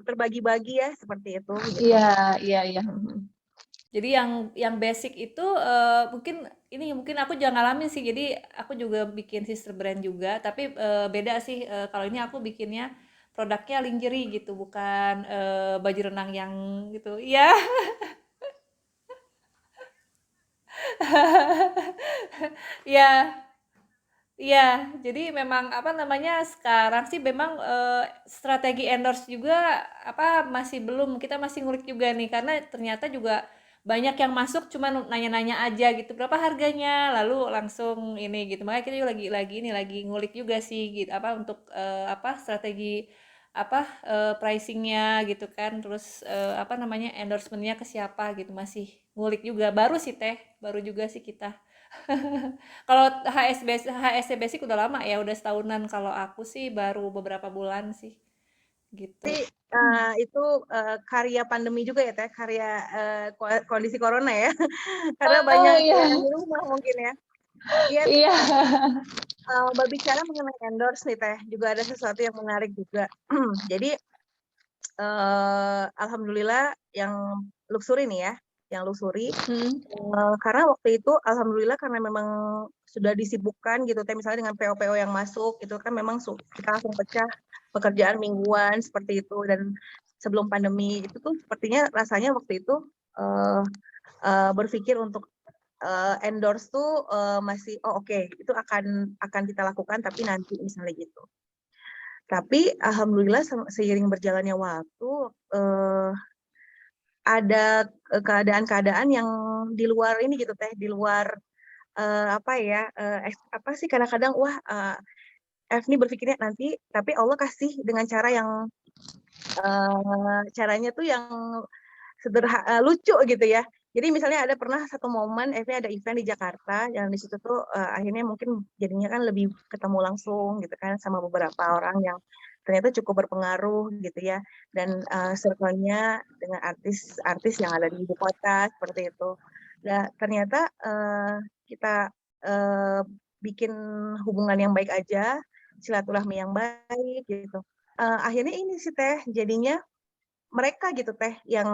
terbagi-bagi ya, seperti itu gitu. Iya iya iya, mhm. Jadi yang basic itu, mungkin aku juga ngalamin sih, jadi aku juga bikin sister brand juga, tapi, beda sih, kalau ini aku bikinnya produknya lingerie gitu, bukan, baju renang yang gitu. Iya. Iya. Iya, jadi memang apa namanya, sekarang sih memang, strategi endorse juga apa, masih belum, kita masih ngulik juga nih, karena ternyata juga banyak yang masuk cuman nanya-nanya aja gitu, "Berapa harganya?" Lalu langsung ini gitu. Makanya kita juga lagi ngulik juga sih gitu, apa, untuk, apa, strategi apa, pricing-nya gitu kan, terus, apa namanya, endorsement-nya ke siapa gitu, masih ngulik juga. Baru sih Teh, baru juga sih kita. Kalau HSC Basic udah lama ya, udah setahunan. Kalau aku sih baru beberapa bulan sih, gitu. Tapi itu karya pandemi juga ya Teh, karya kondisi corona ya. Karena Oh banyak iya, yang di rumah mungkin ya. Iya, iya. berbicara mengenai endorse nih Teh, juga ada sesuatu yang menarik juga. Jadi alhamdulillah yang luxury nih ya, yang luxury, Hmm. karena waktu itu alhamdulillah karena memang sudah disibukkan gitu Teh, misalnya dengan PO-PO yang masuk itu kan memang kita langsung pecah pekerjaan mingguan seperti itu dan sebelum pandemi itu tuh sepertinya rasanya waktu itu eee berpikir untuk endorse tuh masih, "Oh oke, itu akan kita lakukan tapi nanti," misalnya gitu. Tapi alhamdulillah seiring berjalannya waktu, eee, ada, keadaan-keadaan yang di luar ini gitu Teh, di luar, apa ya, apa sih kadang-kadang, wah, F nih berpikirnya nanti, tapi Allah kasih dengan cara yang, caranya tuh yang lucu gitu ya. Jadi misalnya ada pernah satu momen Eve ada event di Jakarta yang di situ tuh, akhirnya mungkin jadinya kan lebih ketemu langsung gitu kan sama beberapa orang yang ternyata cukup berpengaruh gitu ya dan, circle-nya dengan artis-artis yang ada di ibu kota seperti itu. Nah ternyata, kita, bikin hubungan yang baik aja, silaturahmi yang baik gitu, akhirnya ini sih Teh, jadinya mereka gitu Teh yang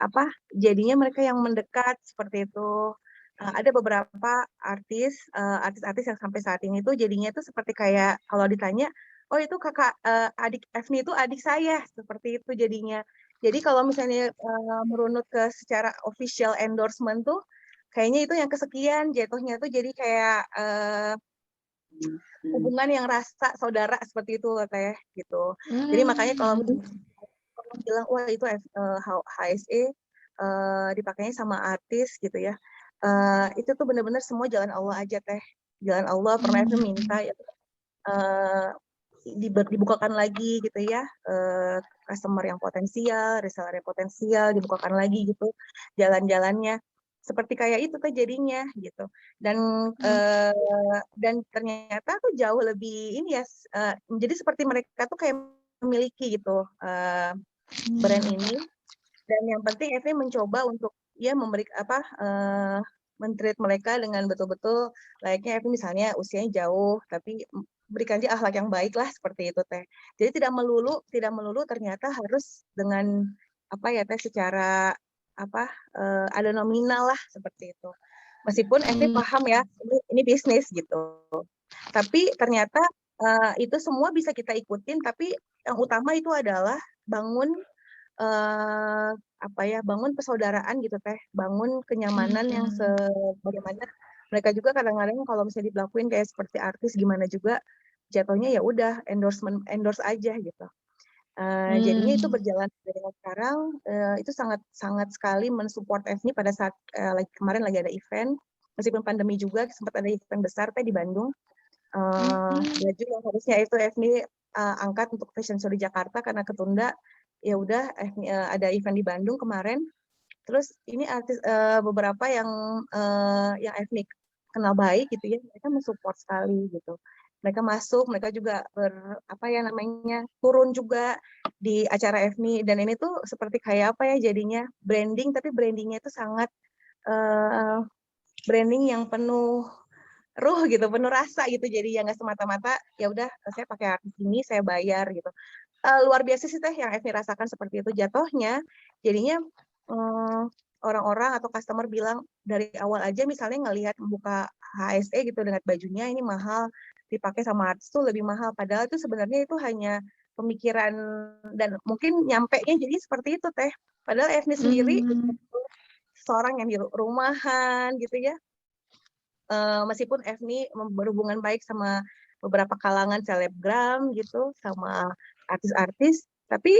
apa, jadinya mereka yang mendekat seperti itu. Ada beberapa artis-artis yang sampai saat ini tuh jadinya tuh seperti kayak kalau ditanya, "Oh itu Kakak adik Efni itu adik saya," seperti itu jadinya. Jadi kalau misalnya, merunut ke secara official endorsement tuh, kayaknya itu yang kesekian jatuhnya tuh jadi kayak, hubungan yang rasa saudara seperti itu Teh, gitu. Jadi makanya kalau Hmm. orang bilang, "Wah itu HSE, dipakainya sama artis," gitu ya. Itu tuh bener-bener semua jalan Allah aja Teh. Jalan Allah pernah itu Hmm. minta ya, eee, dibukakan lagi gitu ya, customer yang potensial, reseller yang potensial, dibukakan lagi gitu jalan-jalannya. Seperti kayak itu Teh jadinya gitu. Dan, Hmm. dan ternyata tuh jauh lebih ini ya, jadi seperti mereka tuh kayak memiliki gitu, brand Hmm. ini dan yang penting Evi mencoba untuk ya men-treat mereka dengan betul-betul layaknya Evi misalnya usianya jauh, tapi berikan dia akhlak yang baik lah seperti itu Teh. Jadi tidak melulu ternyata harus dengan apa ya Teh, secara apa, ada nominal lah seperti itu. Meskipun Evi Hmm. paham ya, ini bisnis gitu. Tapi ternyata, itu semua bisa kita ikutin, tapi yang utama itu adalah bangun apa ya, bangun persaudaraan gitu Teh, bangun kenyamanan yang Hmm. sebagaimana mereka juga kadang-kadang kalau misalnya dilakuin kayak seperti artis gimana juga, jatuhnya ya udah endorse aja gitu. Jadinya itu Hmm. berjalan sampai dengan sekarang, itu sangat sangat sekali men-support Evni pada saat, kemarin lagi ada event, meskipun pandemi juga sempat ada event besar Teh di Bandung, Hmm. baju yang harusnya itu Evni, angkat untuk fashion show di Jakarta karena ketunda, ya udah ada event di Bandung kemarin, Terus ini artis beberapa yang Evni kenal baik gitu ya, mereka mensupport sekali gitu. Mereka masuk, mereka juga apa ya namanya, turun juga di acara Evni, dan ini tuh seperti kayak apa ya jadinya branding, tapi brandingnya itu sangat eh, branding yang penuh ruh gitu, penuh rasa gitu. Jadi ya nggak semata-mata ya udah saya pakai artis ini saya bayar gitu. Luar biasa sih teh yang Evni rasakan seperti itu jatuhnya. Jadinya eh, orang-orang atau customer bilang dari awal aja misalnya ngelihat membuka HSE gitu dengan bajunya ini mahal, dipakai sama artis tuh lebih mahal. Padahal itu sebenarnya itu hanya pemikiran dan mungkin nyampe nya jadi seperti itu teh. Padahal Evni sendiri Hmm. seorang yang di rumahan gitu ya, meskipun Evni berhubungan baik sama beberapa kalangan selebgram gitu, sama artis-artis, tapi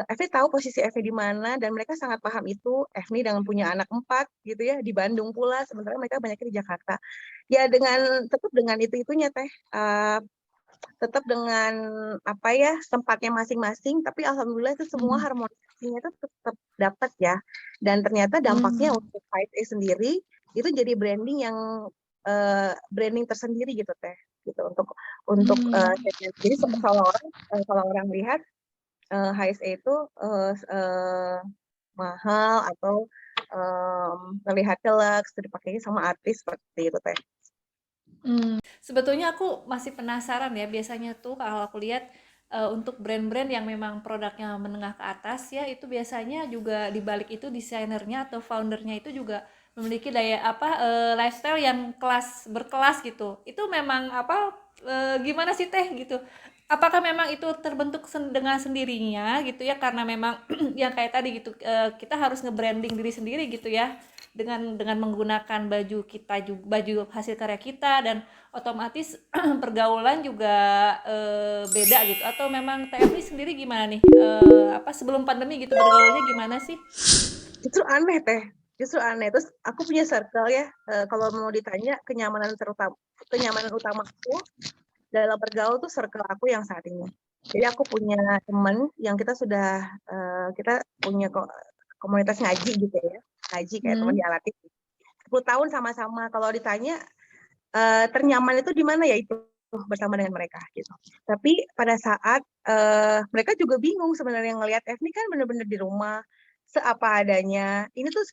Evni tahu posisi Evni di mana dan mereka sangat paham itu. Evni dengan punya anak 4 gitu ya di Bandung pula, sementara mereka banyaknya di Jakarta. Ya tetap dengan itu-itunya teh, tetap dengan apa ya tempatnya masing-masing, tapi alhamdulillah itu semua Hmm. harmonisasinya itu tetap dapat ya. Dan ternyata dampaknya Hmm. untuk 5A sendiri itu jadi branding yang branding tersendiri gitu teh, gitu untuk Hmm. jadi kalau orang lihat HSE itu mahal atau terlihat deluxe dipakainya sama artis seperti itu teh. Sebetulnya aku masih penasaran ya, biasanya tuh kalau aku lihat untuk brand-brand yang memang produknya menengah ke atas ya, itu biasanya juga di balik itu desainernya atau foundernya itu juga memiliki daya apa lifestyle yang berkelas gitu. Itu memang apa gimana sih Teh gitu? Apakah memang itu terbentuk dengan sendirinya gitu ya karena memang yang kayak tadi gitu kita harus nge-branding diri sendiri gitu ya dengan menggunakan baju kita juga baju hasil karya kita dan otomatis pergaulan juga beda gitu atau memang TFI sendiri gimana nih apa sebelum pandemi gitu bergaulnya gimana sih? Justru aneh teh, justru aneh. Terus aku punya circle ya, kalau mau ditanya kenyamanan utamaku dalam bergaul tuh circle aku yang saat ini. Jadi aku punya teman yang kita punya komunitas ngaji gitu ya, ngaji kayak teman Hmm. di Alatif. 10 tahun sama-sama. Kalau ditanya ternyaman itu di mana ya itu bersama dengan mereka gitu. Tapi pada saat mereka juga bingung sebenarnya ngelihat Evni kan bener-bener di rumah seapa adanya. Ini tuh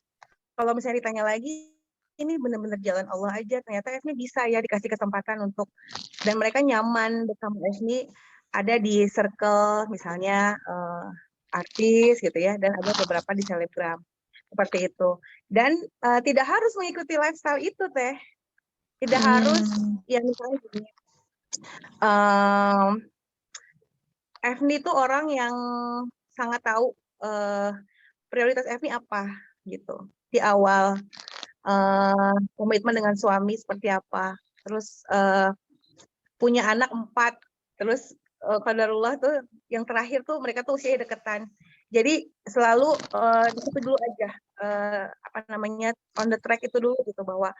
kalau misalnya ditanya lagi, ini benar-benar jalan Allah aja. Ternyata Evni bisa ya dikasih kesempatan dan mereka nyaman bersama Evni ada di circle misalnya artis gitu ya, dan ada beberapa di selebgram seperti itu. Dan tidak harus mengikuti lifestyle itu teh, tidak harus Hmm. ya misalnya gini. Um, Evni tuh orang yang sangat tahu prioritas Evni apa gitu di awal, komitmen dengan suami seperti apa, terus punya anak 4, terus qadarullah tuh yang terakhir tuh mereka tuh usia deketan. Jadi selalu itu dulu aja apa namanya on the track itu dulu gitu bahwa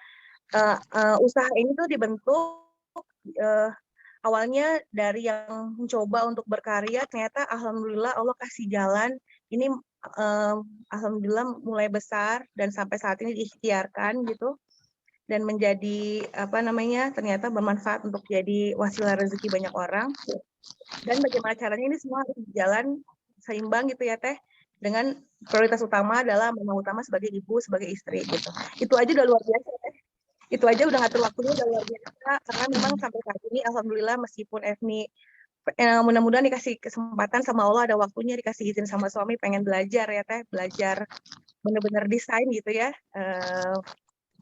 usaha ini tuh dibentuk uh, awalnya dari yang mencoba untuk berkarya, ternyata alhamdulillah Allah kasih jalan ini, alhamdulillah mulai besar dan sampai saat ini diikhtiarkan gitu dan menjadi apa namanya ternyata bermanfaat untuk jadi wasilah rezeki banyak orang. Dan bagaimana caranya ini semua harus berjalan seimbang gitu ya teh, dengan prioritas utama adalah memang utama sebagai ibu, sebagai istri gitu. Itu aja udah luar biasa teh. Itu aja udah ngatur waktunya udah luar biasa, karena memang sampai saat ini alhamdulillah meskipun Evni mudah-mudahan dikasih kesempatan sama Allah, ada waktunya dikasih izin sama suami pengen belajar ya teh, belajar bener-bener desain gitu ya,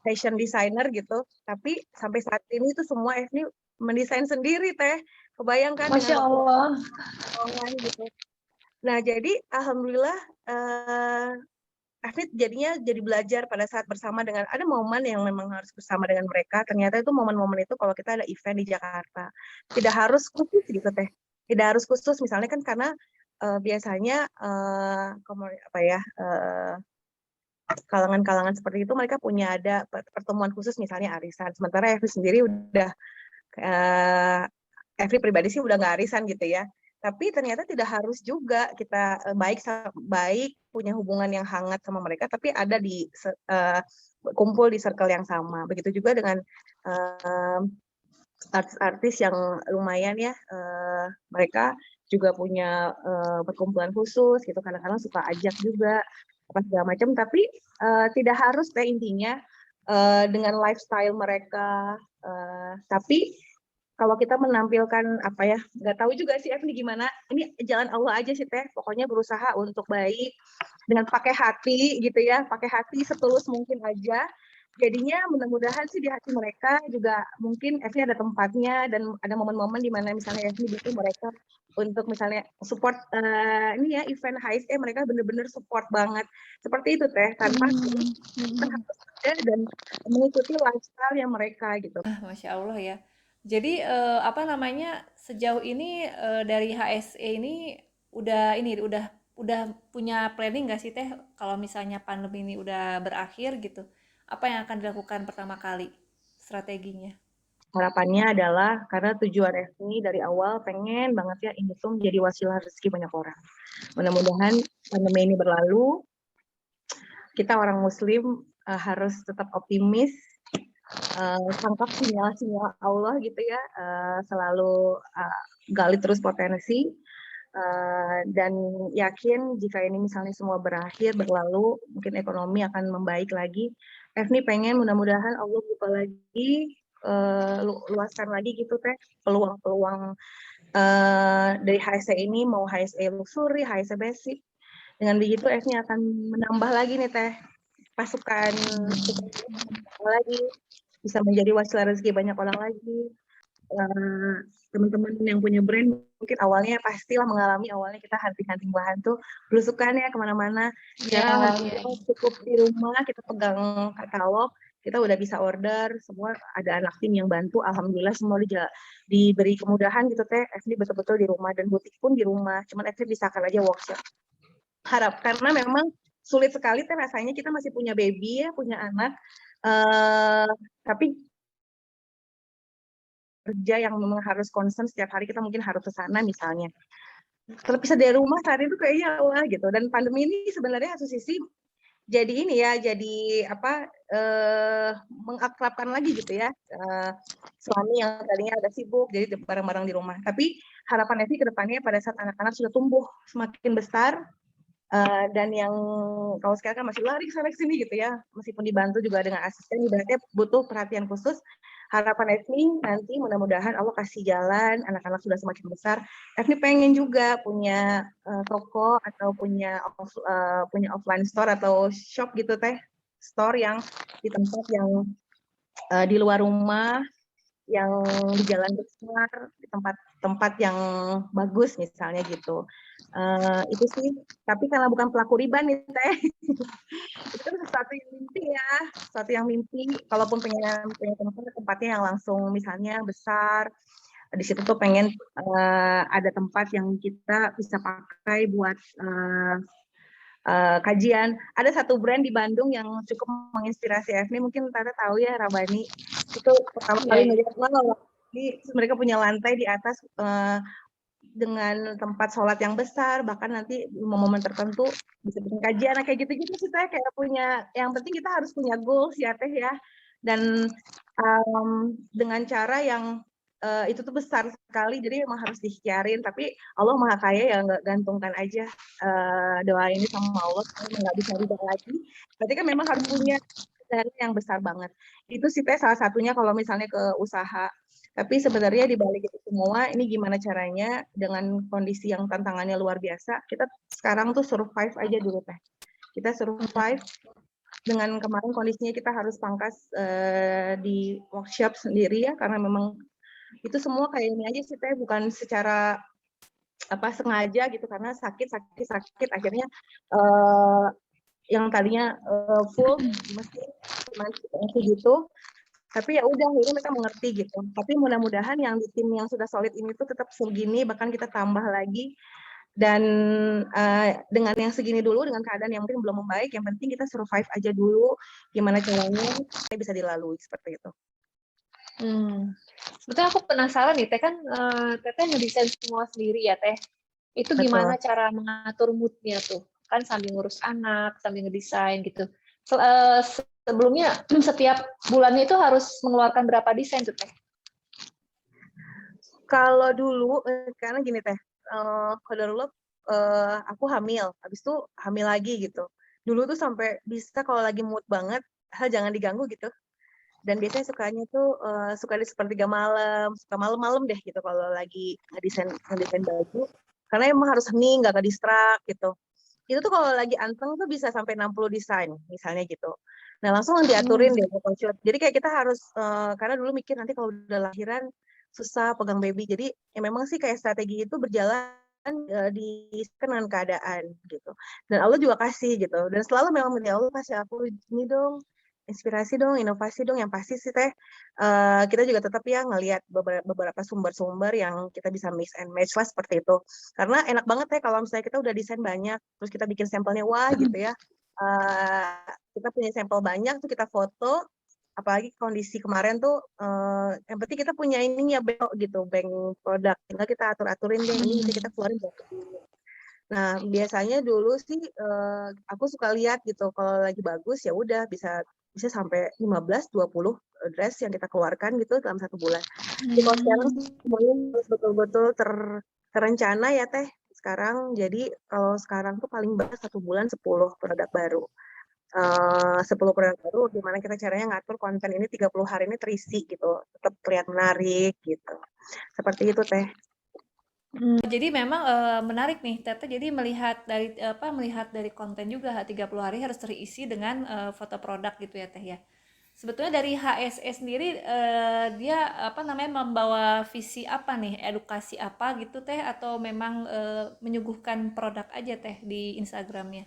fashion designer gitu. Tapi sampai saat ini tuh semua Evni mendesain sendiri teh. Kebayangkan dengan Masya waktu Allah. gitu. Nah, jadi alhamdulillah Evni jadinya jadi belajar pada saat bersama dengan ada momen yang memang harus bersama dengan mereka. Ternyata itu momen-momen itu kalau kita ada event di Jakarta tidak harus khusus gitu teh. Tidak harus khusus misalnya kan karena biasanya apa ya kalangan-kalangan seperti itu mereka punya ada pertemuan khusus misalnya arisan. Sementara Evri sendiri udah Evri pribadi sih udah nggak arisan gitu ya. tapi ternyata tidak harus juga kita, baik, punya hubungan yang hangat sama mereka, tapi ada kumpul di circle yang sama. Begitu juga dengan, eee, artis-artis yang lumayan ya, mereka juga punya, perkumpulan khusus gitu, kadang-kadang suka ajak juga, apa segala macam, tapi, tidak harus deh intinya, dengan lifestyle mereka, tapi kalau kita menampilkan apa ya, nggak tahu juga sih F nih gimana, ini jalan Allah aja sih Teh, pokoknya berusaha untuk baik, dengan pakai hati gitu ya, pakai hati setulus mungkin aja. Jadinya mudah-mudahan sih di hati mereka juga mungkin F-nya ada tempatnya dan ada momen-momen di mana misalnya F butuh mereka untuk misalnya support, ini ya event HSE mereka bener-bener support banget. Seperti itu Teh, tanpa Hmm. kita harus ada dan mengikuti lifestyle yang mereka gitu. Masya Allah ya. Jadi apa namanya sejauh ini dari HSE ini udah punya planning nggak sih Teh kalau misalnya pandemi ini udah berakhir gitu, apa yang akan dilakukan pertama kali strateginya? Harapannya adalah karena tujuan FNI dari awal pengen banget ya ini tuh menjadi wasilah rezeki banyak orang. Mudah-mudahan pandemi ini berlalu, kita orang muslim harus tetap optimis, tangkap sinyal-sinyal Allah gitu ya, selalu gali terus potensi, dan yakin jika ini misalnya semua berakhir, berlalu, mungkin ekonomi akan membaik lagi. FNI pengen mudah-mudahan Allah buka lagi, luaskan lagi gitu Teh, peluang-peluang dari HSE ini, mau HSE luxury, HSE basic. Dengan begitu FNI akan menambah lagi nih Teh, pasukan lagi, bisa menjadi wasilah rezeki banyak orang lagi. Teman-teman yang punya brand mungkin awalnya pastilah mengalami awalnya kita hunting-hunting bahan tuh belusukan ya kemana-mana Ya, sekarang ya. cukup di rumah kita pegang katalog kita udah bisa order semua ada anak tim yang bantu alhamdulillah semua diberi kemudahan gitu Teh Asli betul-betul di rumah dan butik pun di rumah cuman Asli bisa aja workshop harap karena memang sulit sekali Teh rasanya kita masih punya baby ya punya anak tapi kerja yang memang harus concern setiap hari kita mungkin harus ke sana misalnya. Terpisah dari rumah saat itu kayaknya wah gitu. Dan pandemi ini sebenarnya satu sisi jadi ini ya, jadi apa mengakrabkan lagi gitu ya suami yang tadinya agak sibuk jadi bareng-bareng di rumah. Tapi harapannya sih ke depannya pada saat anak-anak sudah tumbuh semakin besar dan yang kalau sekarang kan masih lari ke sana ke sini gitu ya, meskipun dibantu juga dengan asisten, ibaratnya butuh perhatian khusus. Harapan Efni nanti mudah-mudahan Allah kasih jalan, anak-anak sudah semakin besar. Efni pengen juga punya toko atau punya offline store atau shop gitu Teh, store yang di tempat yang di luar rumah, yang di jalan besar, di tempat-tempat yang bagus misalnya gitu. Itu sih, tapi karena bukan pelaku riba nih Teh, itu kan sesuatu yang mimpi ya, sesuatu yang mimpi, kalaupun pengen punya tempatnya yang langsung misalnya besar, di situ tuh pengen ada tempat yang kita bisa pakai buat kajian. Ada satu brand di Bandung yang cukup menginspirasi Efni, mungkin Tata tahu ya Rabani. Itu pertama kali ngeliat wow, mereka punya lantai di atas dengan tempat sholat yang besar, bahkan nanti momen tertentu bisa bikin kajian, kayak gitu-gitu sih saya kayak punya, yang penting kita harus punya goals ya Teh ya, dan dengan cara yang itu tuh besar sekali, jadi memang harus diikhtiarin, tapi Allah Maha Kaya ya nggak gantungkan aja doa ini sama Allah, nggak bisa rubah lagi, berarti kan memang harus punya dana yang besar banget. Itu sih Teh salah satunya kalau misalnya ke usaha. Tapi sebenarnya di balik itu semua, ini gimana caranya dengan kondisi yang tantangannya luar biasa, kita sekarang tuh survive aja dulu Teh. Kita survive dengan kemarin kondisinya kita harus pangkas di workshop sendiri ya, karena memang itu semua kayak ini aja sih Teh, bukan secara apa sengaja gitu, karena sakit akhirnya yang tadinya full mesti gitu. Tapi ya udah ini mereka mengerti gitu. Tapi mudah-mudahan yang di tim yang sudah solid ini tuh tetap segini, bahkan kita tambah lagi. Dan dengan yang segini dulu, dengan keadaan yang mungkin belum membaik, yang penting kita survive aja dulu. Gimana caranya bisa dilalui seperti itu. Sebetulnya aku penasaran nih, Teh kan Teteh ngedesain semua sendiri ya Teh. Itu betul. gimana cara mengatur mood-nya tuh? Kan sambil ngurus anak, sambil ngedesain gitu. Sebelumnya setiap bulannya itu harus mengeluarkan berapa desain tuh Teh? Kalau dulu, karena gini Teh, kalau dulu aku hamil, habis itu hamil lagi gitu. Dulu tuh sampai bisa kalau lagi mood banget, hal jangan diganggu gitu. Dan biasanya sukanya tuh suka di sepertiga malam, suka malam-malam deh gitu kalau lagi ngedesain baju. Karena emang harus hening, nggak ke distract gitu. Itu tuh kalau lagi anteng tuh bisa sampai 60 desain, misalnya gitu. Nah, langsung diaturin deh photo shoot. Jadi kayak kita harus, karena dulu mikir nanti kalau udah lahiran susah pegang baby. Jadi ya memang sih kayak strategi itu berjalan disesuaikan dengan keadaan gitu. Dan Allah juga kasih gitu. Dan selalu memang ya Allah kasih aku ini dong, inspirasi dong, inovasi dong. Yang pasti sih Teh, kita juga tetap ya ngelihat beberapa sumber-sumber yang kita bisa mix and match lah seperti itu. Karena enak banget ya kalau misalnya kita udah desain banyak, terus kita bikin sampelnya wah gitu ya. Uh, kita punya sampel banyak tuh kita foto, apalagi kondisi kemarin tuh yang penting kita punya ininya bank gitu, bank produk. Tinggal kita atur-aturin deh ini bisa kita keluarin berapa dulu. Nah, biasanya dulu sih aku suka lihat gitu kalau lagi bagus ya udah bisa bisa sampai 15-20 dress yang kita keluarkan gitu dalam 1 bulan. Jadi kalau sekarang semuanya harus betul-betul terencana ya Teh sekarang. Jadi kalau sekarang tuh paling banyak 1 bulan 10 produk baru. 10 produk baru gimana kita caranya ngatur konten ini 30 hari ini terisi gitu. Tetap terlihat menarik gitu. Seperti itu Teh. Jadi memang menarik nih Tete, jadi melihat dari konten juga 30 hari harus terisi dengan foto produk gitu ya Teh ya. Sebetulnya dari HSE sendiri dia apa namanya membawa visi apa nih, edukasi apa gitu Teh, atau memang menyuguhkan produk aja Teh di Instagramnya?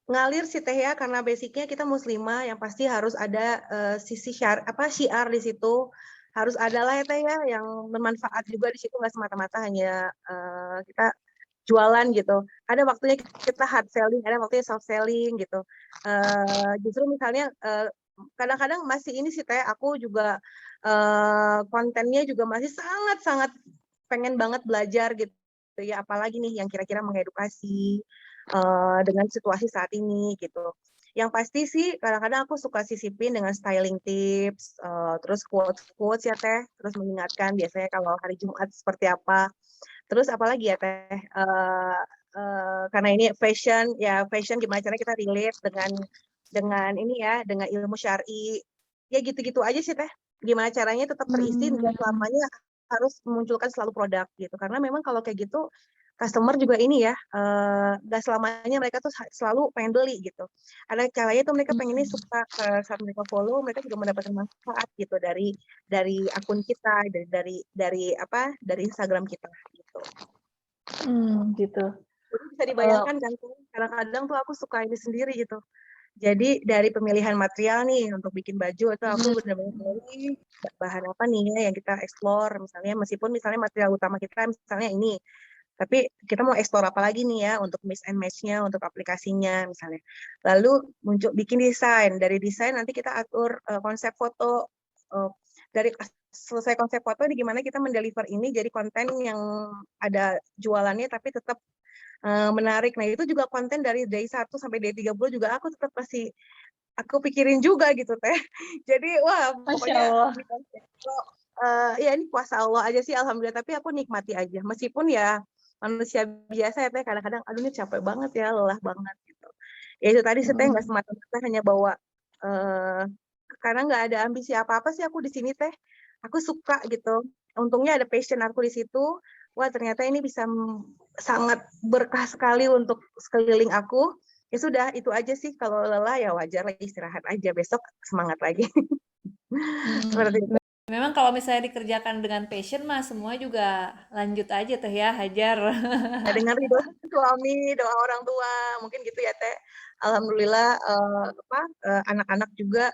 Ngalir sih Teh ya, karena basicnya kita muslimah yang pasti harus ada sisi syiar di situ, harus ada lah ya Teh ya yang bermanfaat juga di situ, nggak semata-mata hanya kita jualan gitu. Ada waktunya kita hard selling, ada waktunya soft selling gitu. Justru misalnya kadang-kadang masih ini sih Teh, aku juga kontennya juga masih sangat-sangat pengen banget belajar gitu ya, apalagi nih yang kira-kira mengedukasi dengan situasi saat ini gitu. Yang pasti sih kadang-kadang aku suka sisipin dengan styling tips, terus quotes-quotes ya Teh, terus mengingatkan biasanya kalau hari Jumat seperti apa. Terus apalagi ya Teh, karena ini fashion, ya fashion gimana caranya kita relate dengan ini ya, dengan ilmu syar'i. Ya gitu-gitu aja sih Teh. Gimana caranya tetap terisi dan selamanya harus memunculkan selalu produk gitu. Karena memang kalau kayak gitu customer juga ini ya, nggak selamanya mereka tuh selalu pengen beli gitu. Ada kalanya tuh mereka pengennya suka, saat mereka follow, mereka juga mendapatkan manfaat gitu dari akun kita, dari apa, dari Instagram kita gitu. Gitu. Jadi bisa dibayangkan kan tuh, kadang-kadang tuh aku suka ini sendiri gitu. Jadi dari pemilihan material nih untuk bikin baju itu aku benar-benar milih bahan apa nih ya yang kita explore, misalnya meskipun misalnya material utama kita misalnya ini, tapi kita mau explore apa lagi nih ya untuk mix and match-nya, untuk aplikasinya misalnya. Lalu muncul bikin desain, dari desain nanti kita atur konsep foto, dari selesai konsep foto di gimana kita mendeliver ini jadi konten yang ada jualannya tapi tetap menarik. Nah itu juga konten dari day 1 sampai day 30 juga aku tetap masih aku pikirin juga gitu Teh. Jadi wah Masya pokoknya Allah. ini ya ini kuasa Allah aja sih alhamdulillah, tapi aku nikmati aja. Meskipun ya manusia biasa ya Teh, kadang-kadang aduh ini capek banget ya, lelah banget gitu. Ya itu tadi sih Teh, nggak semata-mata hanya bawa karena nggak ada ambisi apa-apa sih aku di sini Teh. Aku suka gitu. Untungnya ada passion aku di situ. Wah ternyata ini bisa sangat berkah sekali untuk sekeliling aku. Ya sudah, itu aja sih. Kalau lelah ya wajar lagi istirahat aja. Besok semangat lagi. Seperti itu. Memang kalau misalnya dikerjakan dengan passion mah semua juga lanjut aja Teh ya, hajar. Ya, dengan ridho suami, doa orang tua, mungkin gitu ya Teh. Alhamdulillah anak-anak juga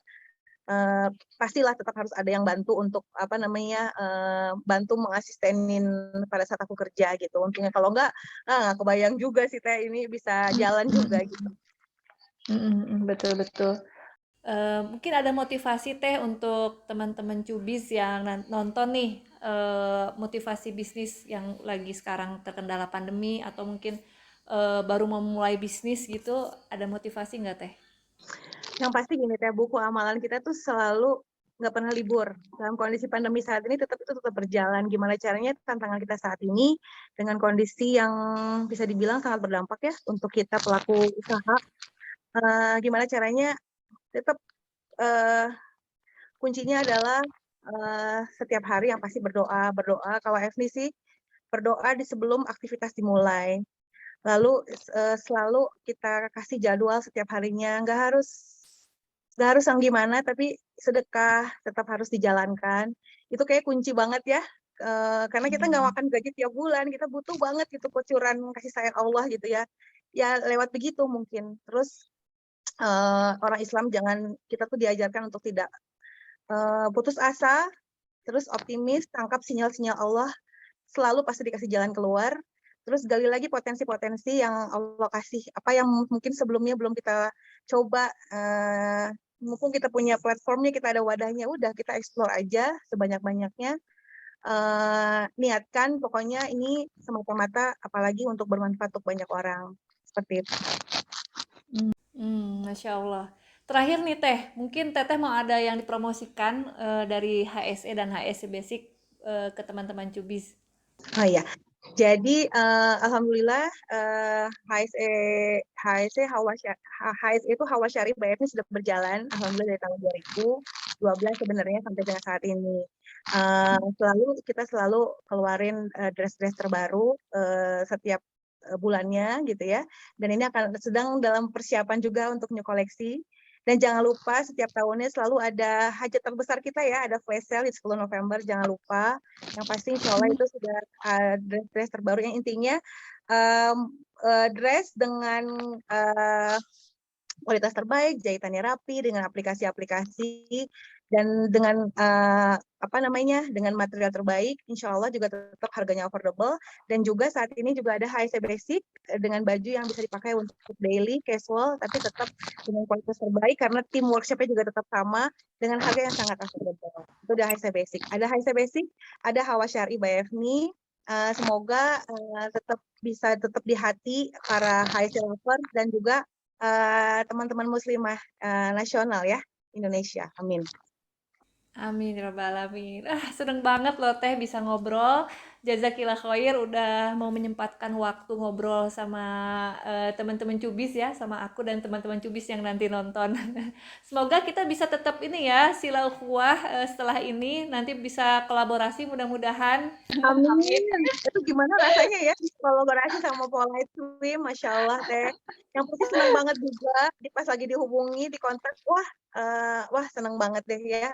pastilah tetap harus ada yang bantu untuk apa namanya bantu mengasistenin pada saat aku kerja gitu. Untungnya kalau enggak, nggak kebayang juga sih Teh ini bisa jalan juga gitu. Betul-betul. Mungkin ada motivasi Teh untuk teman-teman Cubis yang nonton nih, motivasi bisnis yang lagi sekarang terkendala pandemi atau mungkin baru mau mulai bisnis gitu, ada motivasi nggak Teh? Yang pasti gini Teh, buku amalan kita tuh selalu nggak pernah libur. Dalam kondisi pandemi saat ini tetap berjalan. Gimana caranya tantangan kita saat ini dengan kondisi yang bisa dibilang sangat berdampak ya untuk kita pelaku usaha. Gimana caranya tetap kuncinya adalah setiap hari yang pasti berdoa. Kalau Efni sih berdoa di sebelum aktivitas dimulai. Lalu selalu kita kasih jadwal setiap harinya. Nggak harus yang gimana, tapi sedekah tetap harus dijalankan. Itu kayak kunci banget ya. Karena kita nggak makan gaji tiap bulan, kita butuh banget gitu kucuran kasih sayang Allah gitu ya. Ya lewat begitu mungkin. Terus orang Islam kita tuh diajarkan untuk tidak putus asa, terus optimis, tangkap sinyal-sinyal Allah, selalu pasti dikasih jalan keluar. Terus gali lagi potensi-potensi yang Allah kasih, apa yang mungkin sebelumnya belum kita coba. Mumpung kita punya platformnya, kita ada wadahnya, udah kita explore aja sebanyak-banyaknya. Niatkan pokoknya ini semata-mata apalagi untuk bermanfaat untuk banyak orang. Seperti itu. Masya Allah. Terakhir nih Teh, mungkin Teteh mau ada yang dipromosikan dari HSE dan HSE Basic ke teman-teman Cubis. Oh iya, jadi alhamdulillah HSE itu Hawa Syarif BFN sudah berjalan alhamdulillah dari tahun 2012 sebenarnya sampai dengan saat ini. Kita selalu keluarin dress-dress terbaru setiap bulannya gitu ya. Dan ini sedang dalam persiapan juga untuk new koleksi. Dan jangan lupa setiap tahunnya selalu ada hajat terbesar kita ya, ada flash sale di 10 November, jangan lupa. Yang pasti insya Allah itu sudah dress terbaru yang intinya dress dengan kualitas terbaik, jahitannya rapi, dengan aplikasi-aplikasi, dan dengan dengan material terbaik, insya Allah juga tetap harganya affordable. Dan juga saat ini juga ada HSE Basic dengan baju yang bisa dipakai untuk daily, casual, tapi tetap dengan kualitas terbaik karena tim workshopnya juga tetap sama dengan harga yang sangat affordable. Itu udah HSE Basic. Ada HSE Basic, ada Hawa Syari by Efni. Semoga bisa tetap di hati para HSE lover dan juga teman-teman muslimah nasional ya Indonesia. Amin. Amin ya rabbal alamin. Seneng banget loh Teh bisa ngobrol. Jazakillah khair udah mau menyempatkan waktu ngobrol sama teman-teman Cubis ya, sama aku dan teman-teman Cubis yang nanti nonton. Semoga kita bisa tetap ini ya, sila ukhuwah setelah ini nanti bisa kolaborasi mudah-mudahan. Amin. Itu gimana rasanya ya kolaborasi sama Polite Swim, Masya Allah Teh. Yang pasti senang banget juga pas lagi dihubungi, dikontak, wah senang banget deh ya.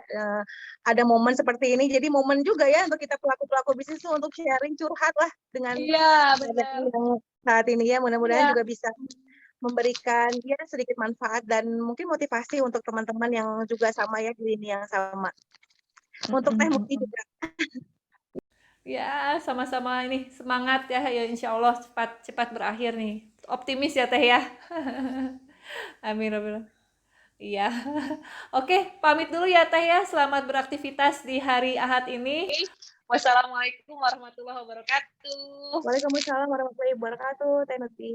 Ada momen seperti ini, jadi momen juga ya untuk kita pelaku-pelaku bisnis tuh untuk sharing curhat lah dengan yang saat ini ya. Mudah-mudahan juga bisa memberikan ya sedikit manfaat dan mungkin motivasi untuk teman-teman yang juga sama ya di lini yang sama. Untuk Teh Muti juga. Ya, sama-sama ini semangat ya, ya insya Allah cepat berakhir nih. Optimis ya Teh ya. Amin, amin. Iya. Oke, pamit dulu ya Teh ya. Selamat beraktivitas di hari Ahad ini. Wassalamualaikum warahmatullahi wabarakatuh. Waalaikumsalam warahmatullahi wabarakatuh. Teh Nuti.